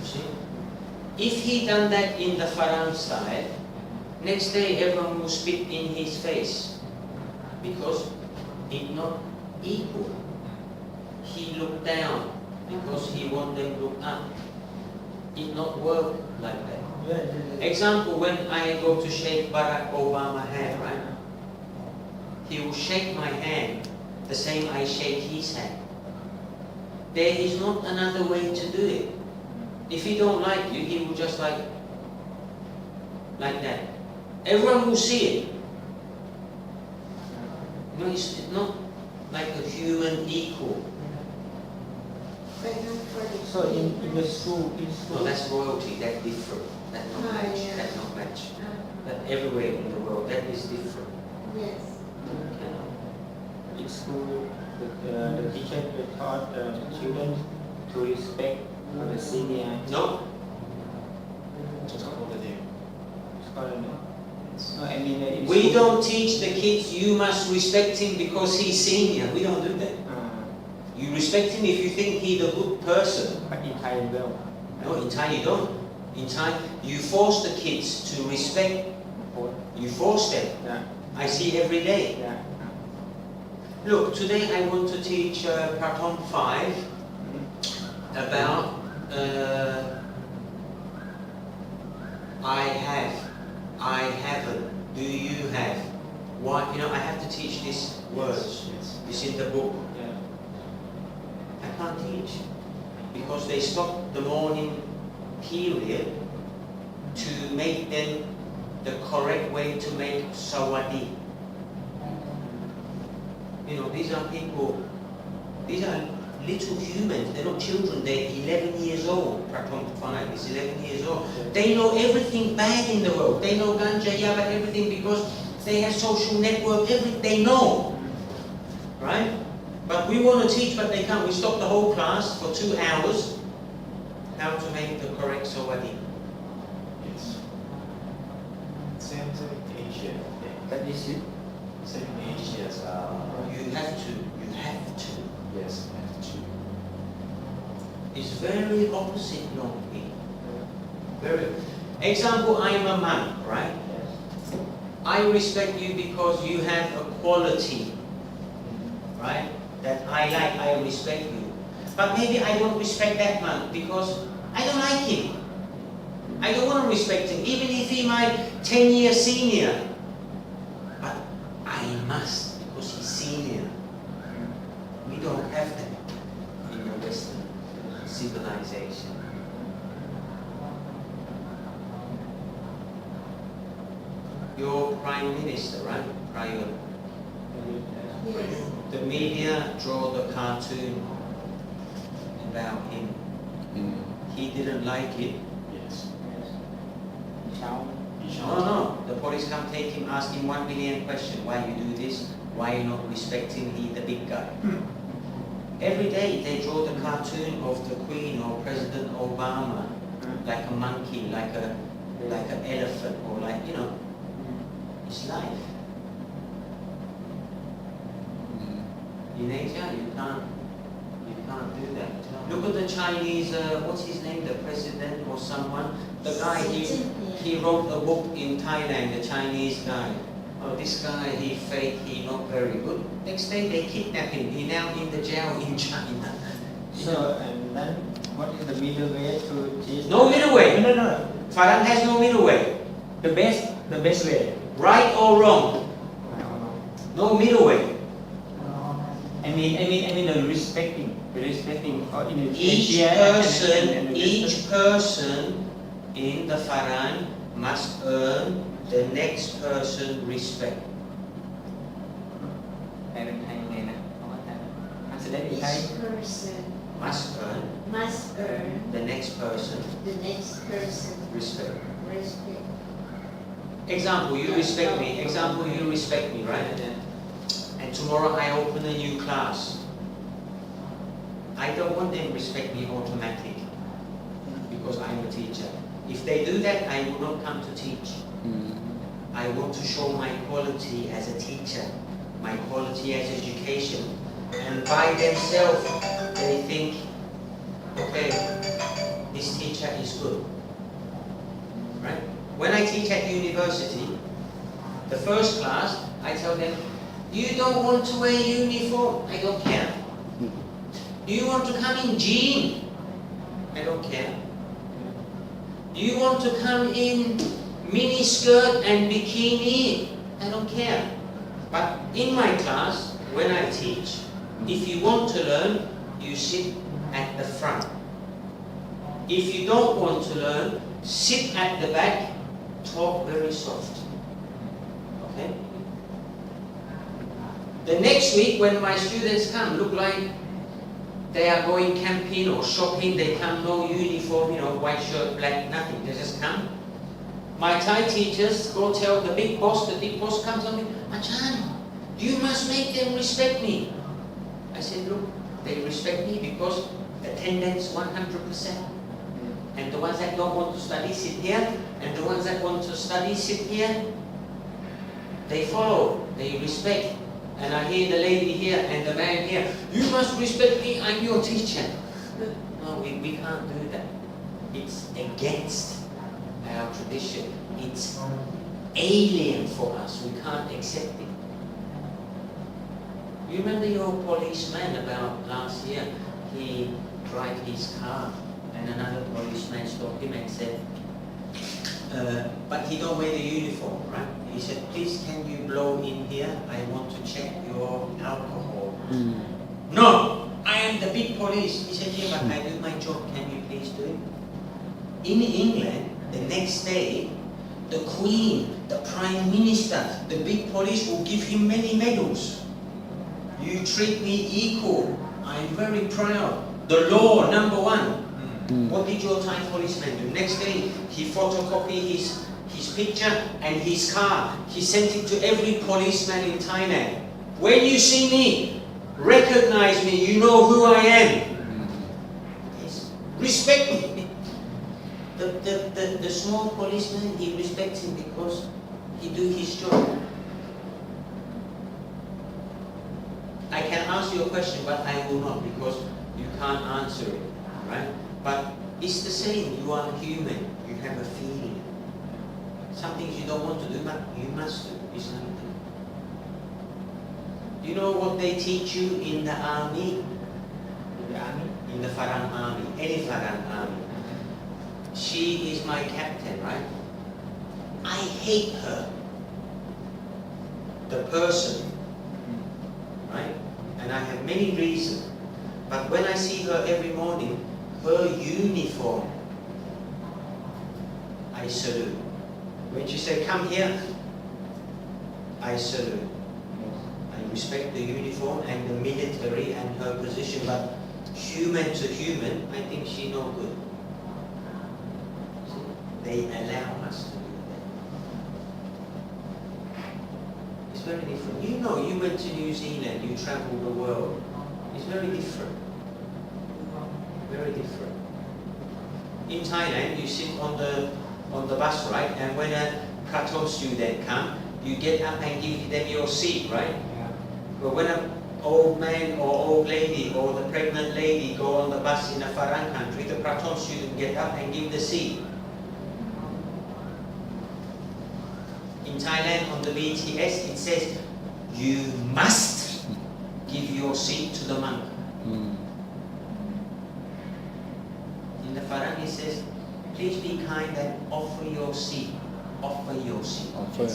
Speaker 1: You see? If he done that in the Farang style, next day everyone will spit in his face because it's not equal. He looked down because he want them to look up. It not work like that. Example, when I go to shake Barack Obama hand, right? He will shake my hand the same I shake his hand. There is not another way to do it. If he don't like you, he will just like that. Everyone will see it. No, it's not like a human equal.
Speaker 2: But not for the
Speaker 5: So in the school,
Speaker 1: No, that's royalty, that's different. That's not
Speaker 2: Ah,
Speaker 1: match.
Speaker 2: yeah.
Speaker 1: That's not match.
Speaker 2: Uh,
Speaker 1: But everywhere in the world, that is different.
Speaker 2: yes.
Speaker 1: You know.
Speaker 5: in school, the teacher taught the children to respect the senior.
Speaker 1: No,
Speaker 3: Just call the name.
Speaker 5: Scholar. No, I mean in
Speaker 1: we
Speaker 5: school,
Speaker 1: don't teach the kids you must respect him because he's senior. We don't do that. You respect him if you think he's a good person.
Speaker 5: but in Thai well.
Speaker 1: No, in Thai you don't. In Thai, you force the kids to respect. You force them.
Speaker 5: Yeah,
Speaker 1: I see every day.
Speaker 5: yeah.
Speaker 1: Look, today I want to teach Prathom 5 about I have, I haven't, do you have? Why? You know, I have to teach these words.
Speaker 3: Yes.
Speaker 1: It's in the book.
Speaker 5: Yeah.
Speaker 1: I can't teach because they stop the morning period to make them the correct way to make sawadi. You know, these are people, these are little humans, they're not children, they're 11 years old. Prathom 5 is 11 years old. They know everything bad in the world. They know ganja, yaba, everything because they have social network, everything, they know. Right? But we want to teach, but they can't. We stop the whole class for 2 hours how to make the correct sawadi.
Speaker 3: Yes. Asia. Okay.
Speaker 7: That is it.
Speaker 3: South Asia.
Speaker 1: You have to.
Speaker 3: Yes, have to.
Speaker 1: It's very opposite normally. Very. Example, I am a man, right?
Speaker 7: Yes.
Speaker 1: I respect you because you have a quality, right? That I like, I respect you. But maybe I don't respect that man because I don't like him. I don't want to respect him, even if he my 10-year senior. But I must because he's senior. We don't have that in the Western civilization. You're Prime Minister, right? Private.
Speaker 2: Yes.
Speaker 1: The media draw the cartoon about him. He didn't like it.
Speaker 3: Yes.
Speaker 5: Shout.
Speaker 1: No. The police come take him, ask him 1 million questions. Why you do this? Why you not respecting he the big guy? Every day they draw the cartoon of the Queen or President Obama like a monkey, like an elephant, or like, you know, it's life. In Asia, you can't do that. Look at the Chinese, what's his name, the president or someone, the guy, he wrote a book in Thailand, the Chinese guy. Oh, this guy, he fake, he not very good. Next day they kidnap him, he now in the jail in China.
Speaker 5: So, and then what is the middle way to teach?
Speaker 1: No middle way.
Speaker 5: No.
Speaker 1: Farang has no middle way.
Speaker 5: The best way.
Speaker 1: Right or wrong, no middle way.
Speaker 5: I mean the respecting or in
Speaker 1: Each
Speaker 5: Asia
Speaker 1: person,
Speaker 5: and
Speaker 1: each person in the Farang must earn the next person respect.
Speaker 5: แต่เป็นไทยยังไงนะเพราะว่าแต่แสดงเป็นไทย
Speaker 2: Each person
Speaker 1: Must earn
Speaker 2: must earn
Speaker 1: the next person
Speaker 2: the next person
Speaker 1: respect.
Speaker 2: respect.
Speaker 1: Example, you respect me. Example, you respect me, right? And tomorrow I open a new class. I don't want them to respect me automatic because I'm a teacher. If they do that, I will not come to teach. I want to show my quality as a teacher, my quality as education. And by themselves, they think, okay, this teacher is good. Right? When I teach at university, the first class, I tell them, you don't want to wear uniform, I don't care. Do you want to come in jean? I don't care. Do you want to come in mini skirt and bikini? I don't care. But in my class, when I teach, if you want to learn, you sit at the front. If you don't want to learn, sit at the back, talk very soft. Okay? The next week when my students come, look like they are going camping or shopping, they come no uniform, white shirt, black, nothing, they just come. My Thai teachers go tell the big boss comes to me, Achan, you must make them respect me. I said, look, they respect me because attendance 100%. And the ones that don't want to study sit here, and the ones that want to study sit here. They follow, they respect. And I hear the lady here and the man here, you must respect me, I'm your teacher. No, we can't do that. It's against our tradition. It's alien for us. We can't accept it. You remember your policeman about last year? He drive his car and another policeman stopped him and said, but he don't wear the uniform, right? He said, please can you blow in here? I want to check your alcohol. No, I am the big police. He said, yeah, but I do my job. Can you please do it? In England, the next day, the Queen, the Prime Minister, the big police will give him many medals. You treat me equal. I'm very proud. The law, number one. What did your Thai policeman do? Next day, he photocopied his picture and his car. He sent it to every policeman in Thailand. When you see me, recognize me, you know who I am. Yes. Respect me. The small policeman, he respects him because he do his job. I can ask you a question, but I will not because you can't answer it, right? But it's the same. You are human. You have a feeling. Some things you don't want to do, but you must do. It's nothing. You know what they teach you in the army?
Speaker 5: In the army.
Speaker 1: In the Farang army, any Farang army. She is my captain, right? I hate her. The person, right? And I have many reasons. But when I see her every morning, her uniform, I salute. When she say, come here, I salute. I respect the uniform and the military and her position, but human to human, I think she no good. They allow us to do that. It's very different. You know, you went to New Zealand, you traveled the world. It's very different. Very different. In Thailand, you sit on the bus, right? And when a Pratom student come, you get up and give them your seat, right?
Speaker 5: Yeah.
Speaker 1: But when an old man or old lady or the pregnant lady go on the bus in a Farang country, the Pratom student get up and give the seat. In Thailand, on the BTS, it says, you must give your seat to the monk. In the Farang, it says, please be kind and offer your seat. Offer your seat.
Speaker 4: Offer.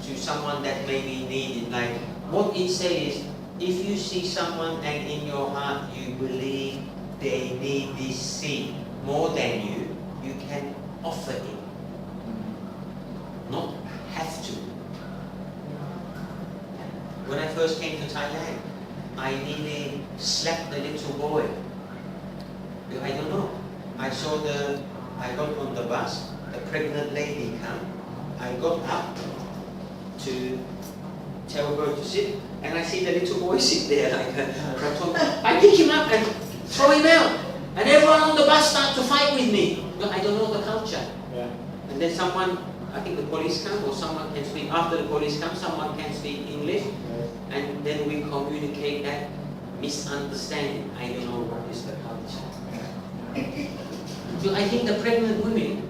Speaker 1: To someone that may be needed. Like, what it says is, if you see someone and in your heart you believe they need this seat more than you, you can offer it. Not have to. When I first came to Thailand, I nearly slapped the little boy. I don't know. I got on the bus, the pregnant lady come. I got up to tell her to sit, and I see the little boy sit there like a Pratom. I pick him up and throw him out. And everyone on the bus start to fight with me. I don't know the culture.
Speaker 5: Yeah.
Speaker 1: And then someone, I think the police come or someone can speak, after the police come, someone can speak English. And then we communicate that misunderstanding. I don't know what is the culture. So I think the pregnant women,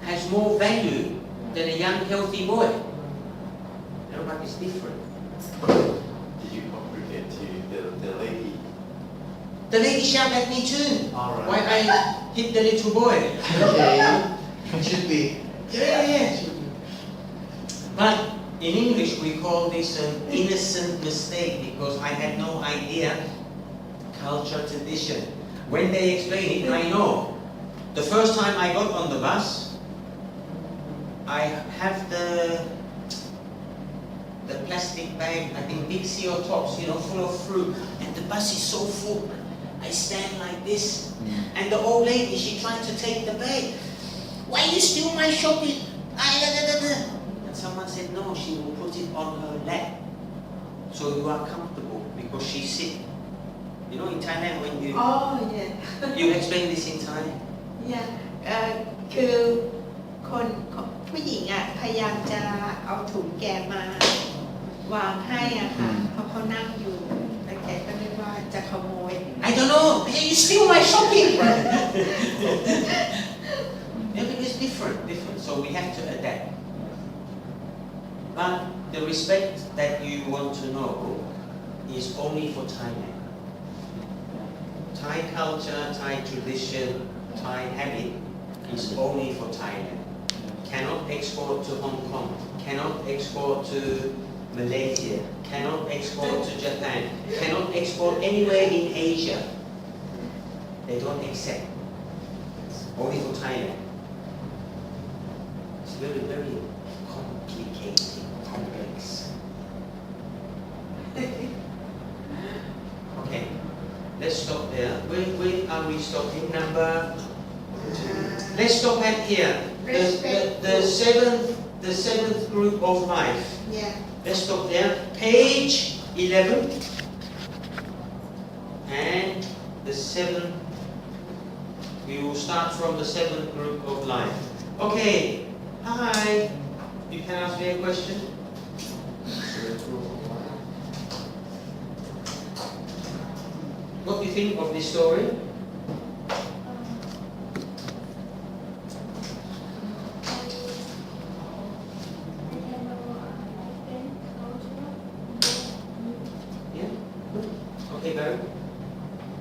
Speaker 1: has more value than a young healthy boy. Everybody's different.
Speaker 3: Did you communicate to the lady?
Speaker 1: The lady shouted at me too.
Speaker 3: All right.
Speaker 1: Why I hit the little boy.
Speaker 3: Okay. It should be.
Speaker 1: Yeah. But in English we call this an innocent mistake because I had no idea culture, tradition. When they explain it, I know. The first time I got on the bus, I have the plastic bag, I think big CO tops, full of fruit, and the bus is so full. I stand like this, and the old lady, she tried to take the bag. Why you steal my shopping? And someone said, no, she will put it on her lap. So you are comfortable because she's sick. In Thailand when you
Speaker 2: Oh, yeah.
Speaker 1: you explain this in Thai.
Speaker 2: Yeah. คือคนผู้หญิงอ่ะพยายามจะเอาถุงแกมาวางให้อ่ะค่ะเพราะเขานั่งอยู่แต่แกก็นึกว่าจะขโมย
Speaker 1: I don't know. You steal my shopping. It's different. So we have to adapt. But the respect that you want to know is only for Thailand. Thai culture, Thai tradition, Thai habit is only for Thailand. Cannot export to Hong Kong. Cannot export to Malaysia. Cannot export to Japan. Cannot export anywhere in Asia. They don't accept. Only for Thailand. It's very, very complicated, complex. Okay, let's stop there. Where are we stopping? Number 2. Let's stop at here. The seventh group of life.
Speaker 2: Yeah.
Speaker 1: Let's stop there. Page 11. And the 7th. We will start from the 7th group of life. Okay. Hi, you can ask me a question. What do you think of this story? Yeah? Good. Okay, Barry?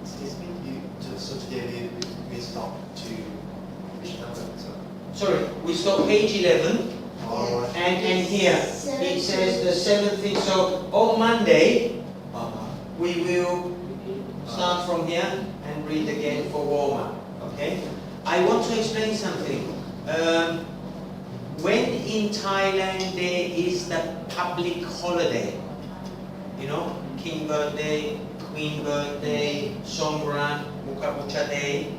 Speaker 3: Excuse me, so today we stop to which number?
Speaker 1: Sorry, we stop page 11.
Speaker 3: Alright.
Speaker 1: And here it says the seventh thing. So on Monday we will start from here and read again for warm up. Okay? I want to explain something. When in Thailand there is the public holiday, you know, King birthday, Queen birthday, Songkran, Mukabucha day.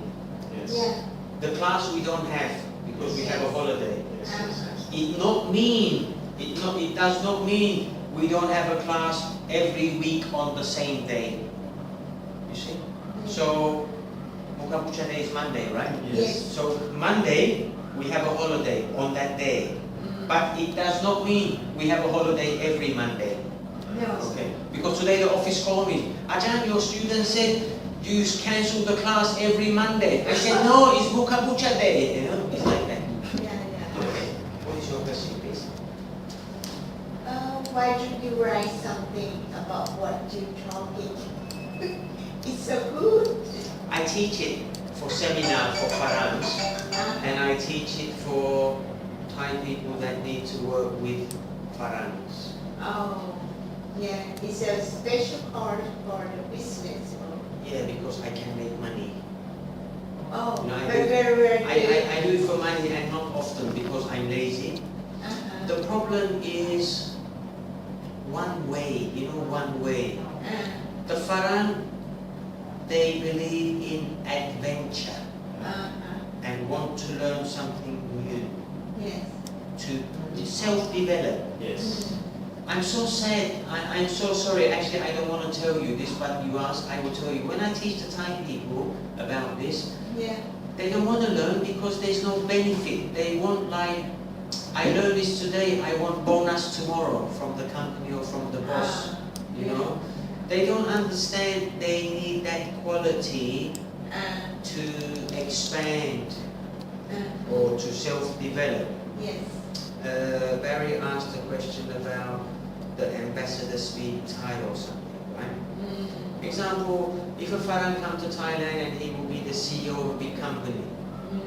Speaker 3: Yes.
Speaker 2: Yeah.
Speaker 1: The class we don't have because we have a holiday.
Speaker 3: Yes, yes, yes.
Speaker 1: It does not mean we don't have a class every week on the same day. You see? So Mukabucha day is Monday, right?
Speaker 2: Yes.
Speaker 1: So Monday we have a holiday on that day. But it does not mean we have a holiday every Monday.
Speaker 2: No.
Speaker 1: Okay. Because today the office called me. Ajahn, your student said you cancel the class every Monday. I said no, it's Mukabucha day. You know, it's like that.
Speaker 2: Yeah, yeah.
Speaker 1: Okay. What is your question, please?
Speaker 2: Why don't you write something about what you're talking? It's so good.
Speaker 1: I teach it for seminar for Farans, and I teach it for Thai people that need to work with Farans.
Speaker 2: Oh, yeah. It's a special part for the business.
Speaker 1: Yeah, because I can make money.
Speaker 2: Oh,
Speaker 1: You know, I
Speaker 2: very,
Speaker 1: do-
Speaker 2: very, very good.
Speaker 1: I do it for money and not often because I'm lazy.
Speaker 2: Uh-huh.
Speaker 1: The problem is one way, you know, one way. The Faran, they believe in adventure and want to learn something new,
Speaker 2: Yes.
Speaker 1: to self-develop.
Speaker 3: Yes.
Speaker 1: I'm so sad, I'm so sorry, actually I don't want to tell you this, but you asked, I will tell you. When I teach the Thai people about this,
Speaker 2: Yeah.
Speaker 1: they don't want to learn because there's no benefit. They want like, I learned this today, I want bonus tomorrow from the company or from the boss, you know. They don't understand they need that quality to expand or to self-develop.
Speaker 2: Yes.
Speaker 1: Barry asked a question about the ambassador speak Thai or something, right? Example, if a Faran come to Thailand and he will be the CEO of a big company,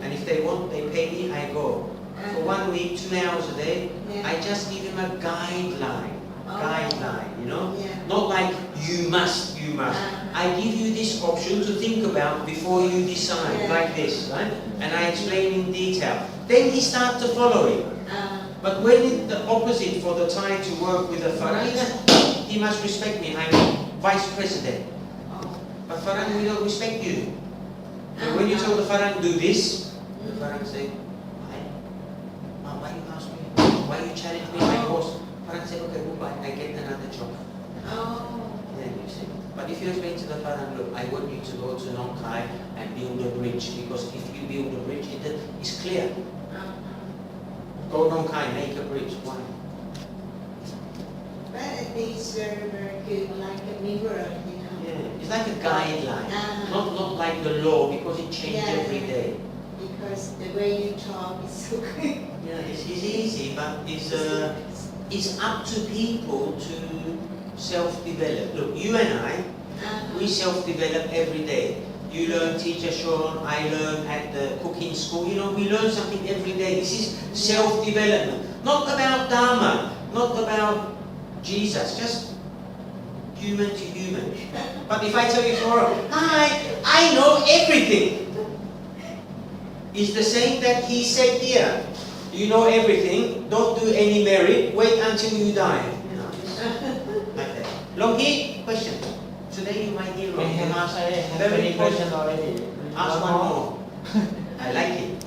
Speaker 1: and if they want, they pay me, I go. For 1 week, 2 hours a day,
Speaker 2: Yeah.
Speaker 1: I just give him a guideline, you know?
Speaker 2: Yeah.
Speaker 1: Not like, you must. I give you this option to think about before you decide,
Speaker 2: Yeah.
Speaker 1: like this, right? And I explain in detail. Then he starts to follow it. But when it's the opposite for the Thai to work with a Faran, he must respect me, I'm vice president. But Faran, we don't respect you. And when you tell the Faran, do this, the Faran say, why you ask me? Why you challenge me, my boss? Faran say, okay, goodbye, I get another job. Then you see. But if you explain to the Faran, look, I want you to go to Nong Khai and build a bridge, because if you build a bridge, it's clear. Go Nong Khai, make a bridge. Why?
Speaker 2: But I think it's very, very good, like a mirror, you know.
Speaker 1: Yeah, it's like a guideline, not like the law, because it changes
Speaker 2: Yeah.
Speaker 1: every day.
Speaker 2: Because the way you talk is so good.
Speaker 1: Yeah, it's easy, but it's up to people to self-develop. Look, you and I, we self-develop every day. You learn, teacher Sean, I learn at the cooking school. You know, we learn something every day. This is self-development. Not about Dharma, not about Jesus, just human to human. But if I tell you tomorrow, hi, I know everything. It's the same that he said here. You know everything, don't do any merit, wait until you die. You know, like that. Longhi, question. Today you might hear
Speaker 5: I have many questions already.
Speaker 1: Ask one more. I like it.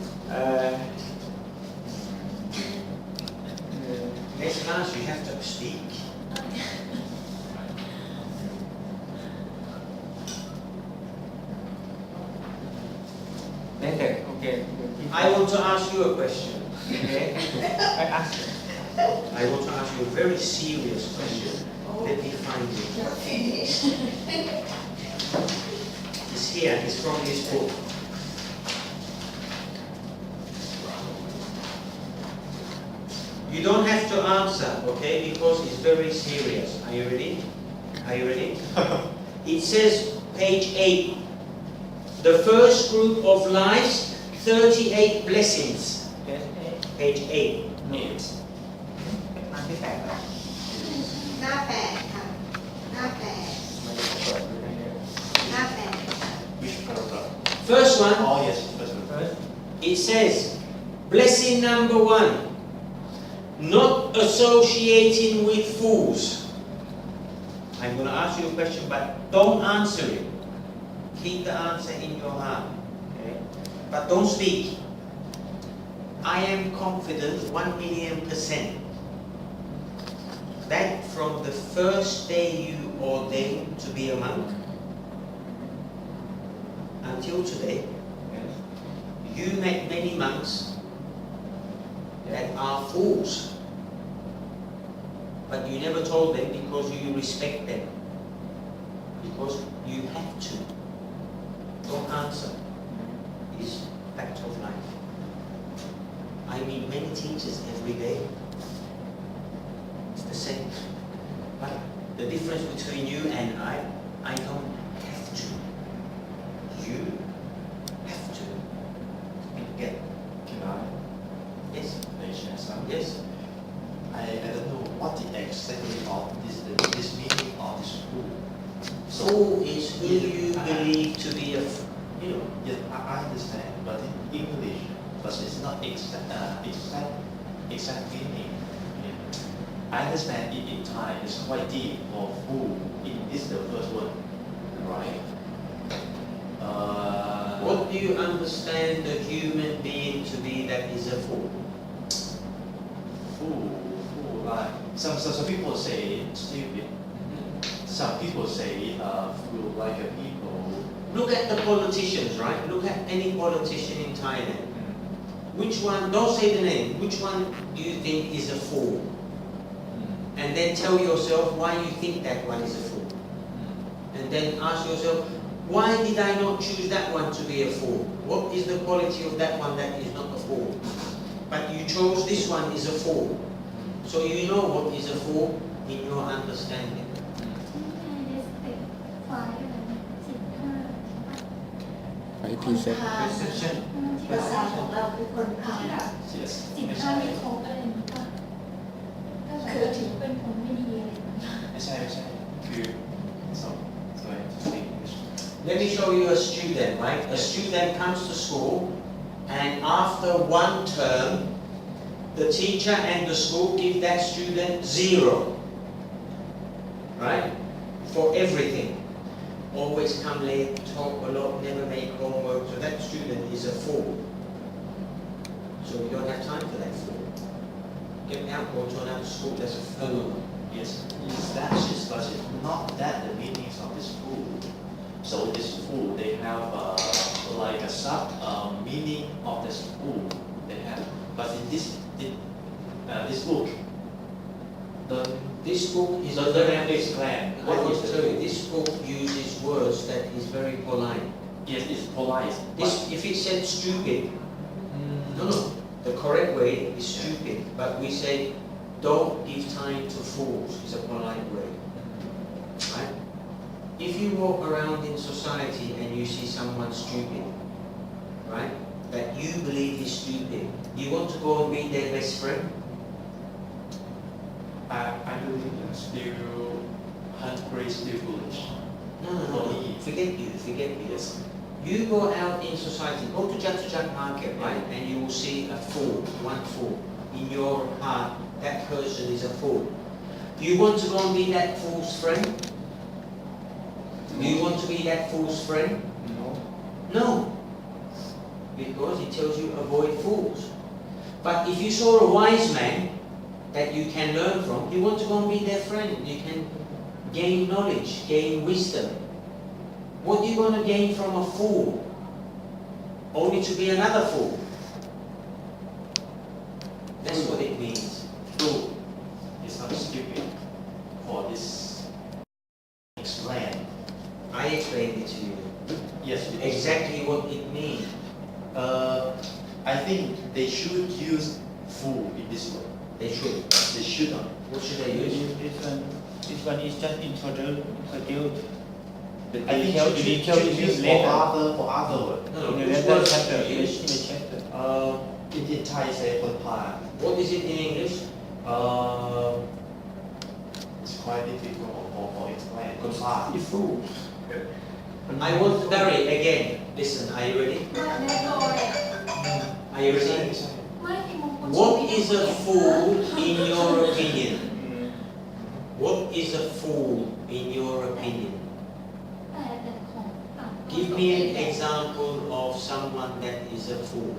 Speaker 1: Next class you have to speak.
Speaker 7: Later, okay.
Speaker 1: I want to ask you a question. Okay?
Speaker 7: I ask.
Speaker 1: I want to ask you a very serious question. Let me find it. It's here, it's from this book. You don't have to answer, okay, because it's very serious. Are you ready? Are you ready? It says, page 8, the first group of lives, 38 blessings.
Speaker 7: Yes.
Speaker 1: Page 8.
Speaker 7: อันที่แปดครับ
Speaker 2: หน้าแปดค่ะ หน้าแปด
Speaker 7: มันจะเปิดดูได้เลย
Speaker 2: หน้าแปดค่ะ
Speaker 3: Which paragraph?
Speaker 1: First one,
Speaker 3: Oh yes, first one.
Speaker 7: First,
Speaker 1: it says, blessing number 1, not associating with fools. I'm going to ask you a question, but don't answer it. Keep the answer in your heart. Okay? But don't speak. I am confident 1,000,000% that from the first day you ordained to be a monk until today,
Speaker 7: yes.
Speaker 1: you met many monks that are fools. But you never told them because you respect them. Because you have to. Don't answer. It's fact of life. I meet many teachers every day. It's the same. But the difference between you and I don't have to. You have to. Get.
Speaker 3: Can
Speaker 1: Yes.
Speaker 3: I share some?
Speaker 1: Yes.
Speaker 3: I don't know what the exactly of this meaning of this fool.
Speaker 1: Fool is who you believe to be a, you know.
Speaker 3: Yes, I understand, but in English, but it's not exact meaning. Yeah. I understand in Thai it's quite deep for fool. In this the first word, right?
Speaker 1: What do you understand a human being to be that is a fool?
Speaker 3: Fool, like some people say stupid. Some people say fool like a people.
Speaker 1: Look at the politicians, right? Look at any politician in Thailand. Which one, don't say the name, which one do you think is a fool? And then tell yourself why you think that one is a fool. And then ask yourself, why did I not choose that one to be a fool? What is the quality of that one that is not a fool? But you chose this one is a fool. So you know what is a fool in your understanding.
Speaker 4: ไปที่เซ็ต
Speaker 7: Perception.
Speaker 2: ภาษาของเราคือคนพาล
Speaker 3: Yes.
Speaker 6: 15ไม่ครบอะไรอย่างเงี้ยป่ะก็แบบถือเป็นคนไม่ดีอะไรอย่างเงี้ย
Speaker 3: ไม่ใช่คือ so I speak English.
Speaker 1: Let me show you a student, right? A student comes to school and after one term, the teacher and the school give that student 0. Right? For everything. Always come late, talk a lot, never make homework. So that student is a fool. So we don't have time for that fool. Get out, go to another school, that's a fool.
Speaker 3: Yes, that's just but it's not that the meanings of this fool. So this fool, they have like a sub meaning of this fool. They have, but in this book,
Speaker 1: This book is a
Speaker 3: doesn't
Speaker 1: very
Speaker 3: explain
Speaker 1: I
Speaker 3: what
Speaker 1: want
Speaker 3: is
Speaker 1: to
Speaker 3: the
Speaker 1: tell you,
Speaker 3: fool.
Speaker 1: this book uses words that is very polite.
Speaker 3: Yes, it's polite.
Speaker 1: This, if it said stupid, no, the correct way is stupid. But we say, don't give time to fools, is a polite way. Right? If you walk around in society and you see someone stupid, right, that you believe is stupid, you want to go and be their best friend?
Speaker 3: I believe it's still hungry, still foolish.
Speaker 1: No, forget you.
Speaker 3: Yes.
Speaker 1: You go out in society, go to Jat market, right, and you will see a fool, one fool. In your heart, that person is a fool. Do you want to go and be that fool's friend? Do you want to be that fool's friend?
Speaker 3: No.
Speaker 1: No. Because it tells you avoid fools. But if you saw a wise man that you can learn from, you want to go and be their friend. You can gain knowledge, gain wisdom. What are you going to gain from a fool? Only to be another fool. That's what it means.
Speaker 3: Fool is not stupid. For this explain.
Speaker 1: I explained it to you.
Speaker 3: Yes,
Speaker 1: Exactly what it means.
Speaker 3: I think they should use fool in this way.
Speaker 1: They should.
Speaker 3: They should not.
Speaker 1: What should they use?
Speaker 7: This one is just introduce the
Speaker 3: I think
Speaker 7: detail
Speaker 3: should use
Speaker 7: is later.
Speaker 3: for other word.
Speaker 1: No,
Speaker 7: In the
Speaker 1: which
Speaker 7: later
Speaker 1: word
Speaker 7: chapter,
Speaker 1: should you
Speaker 7: in
Speaker 1: use?
Speaker 7: the chapter.
Speaker 3: In Thai say put part.
Speaker 1: What is it in English?
Speaker 3: It's quite difficult for explain. Put part.
Speaker 7: It's fool.
Speaker 1: I want Barry again. Listen, are you ready?
Speaker 6: แน่นอนอ่ะ
Speaker 1: Are you ready?
Speaker 6: ไม่ที่มงคล
Speaker 1: What is a fool in your opinion? What is a fool in your opinion?
Speaker 6: แต่ของต่าง
Speaker 1: Give me an example of someone that is a fool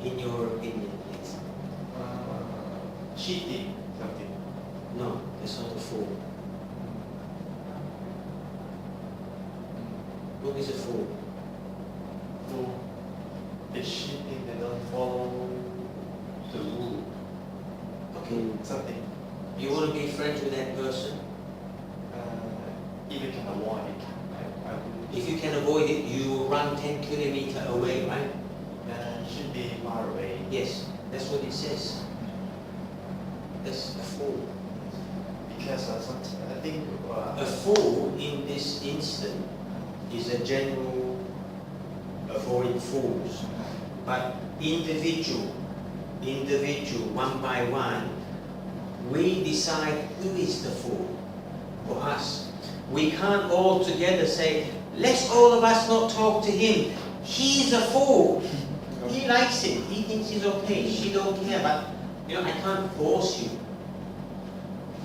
Speaker 1: in your opinion, please.
Speaker 3: Cheating something.
Speaker 1: No, that's not a fool. What is a fool?
Speaker 3: Fool. They cheating. They don't follow the rule.
Speaker 1: Okay.
Speaker 3: Something.
Speaker 1: You want to be friends with that person?
Speaker 3: Even can avoid it. I would.
Speaker 1: If you can avoid it, you will run 10 kilometers away, right?
Speaker 3: Should be far away.
Speaker 1: Yes, that's what it says. That's a fool.
Speaker 3: Because I think
Speaker 1: A fool in this instant is a general avoid fools. But individual, one by one, we decide who is the fool for us. We can't all together say, let's all of us not talk to him. He's a fool. He likes it. He thinks it's okay. She don't care. But I can't force you.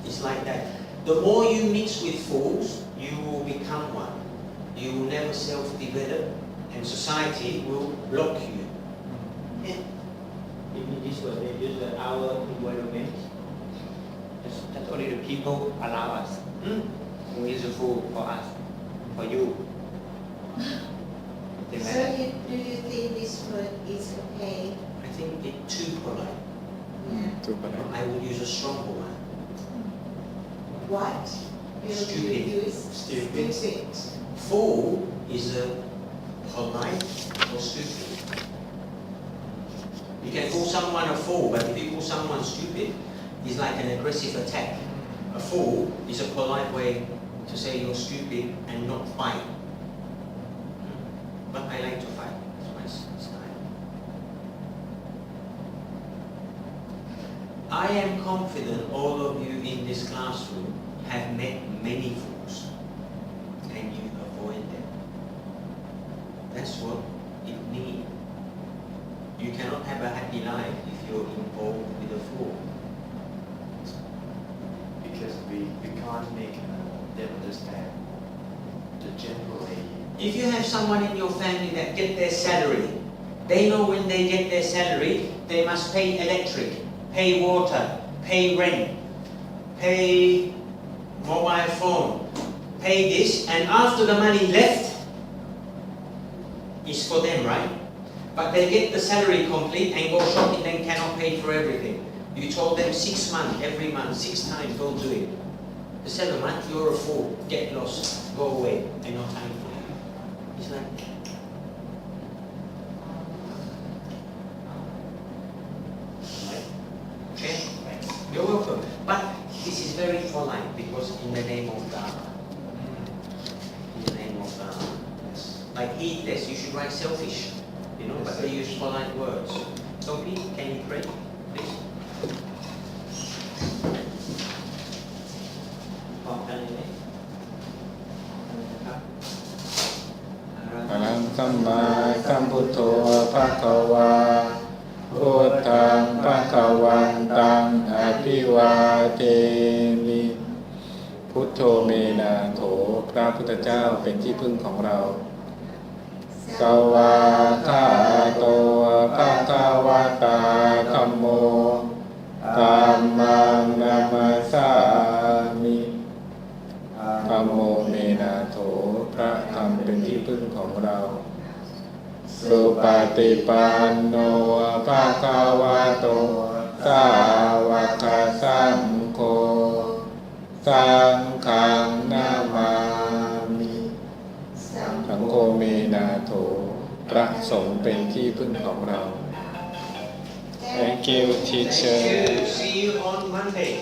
Speaker 1: It's like that. The more you mix with fools, you will become one. You will never self-develop, and society will block you.
Speaker 5: In this word, they use our environment. That's only the people allow us.
Speaker 1: Hmm?
Speaker 5: Who is a fool for us, for you?
Speaker 2: So do you think this word is okay?
Speaker 1: I think it's too polite.
Speaker 2: Yeah.
Speaker 4: Too bad.
Speaker 1: I would use a stronger one.
Speaker 2: What will
Speaker 1: Stupid.
Speaker 2: you use?
Speaker 3: Stupid.
Speaker 2: Stupid.
Speaker 1: Fool is a polite or stupid. You can call someone a fool, but if you call someone stupid, it's like an aggressive attack. A fool is a polite way to say you're stupid and not fight. But I like to fight. That's my style. I am confident all of you in this classroom have met many fools and you avoid them. That's what it means. You cannot have a happy life if you're involved with a fool.
Speaker 3: because we can't make them understand the generally.
Speaker 1: If you have someone in your family that get their salary, they know when they get their salary, they must pay electric, pay water, pay rent, pay mobile phone, pay this, and after the money left, it's for them, right? But they get the salary complete and go shopping and cannot pay for everything. You told them 6 months, every month, 6 times, don't do it. The 7th month, you're a fool, get lost, go away, and no time for you. It's like, right? Okay? You're welcome. But this is very polite because in the name of God. In the name of God. Like heedless, you should write selfish. But they use polite words. Sophie, can you pray, please?
Speaker 5: พร้อมกันเลยไหมนะครับ
Speaker 4: อะระหังสัมมาสัมพุทโธภะคะวาพุทธังภะคะวันตังอภิวาเทมิพุทโธเมนะโถพระพุทธเจ้าเป็นที่พึ่งของเราสวาคาโตภะคะวะตาธัมโมธัมมังนัมมัสสามิธัมโมเมนะโถพระธรรมเป็นที่พึ่งของเราสุปฏิปันโนภะคะวะโต สาวกสังโฆสังฆังนามามิสังโฆเมนาโถพระสงฆ์เป็นที่พึ่งของเรา Thank you teacher
Speaker 1: See you on Monday.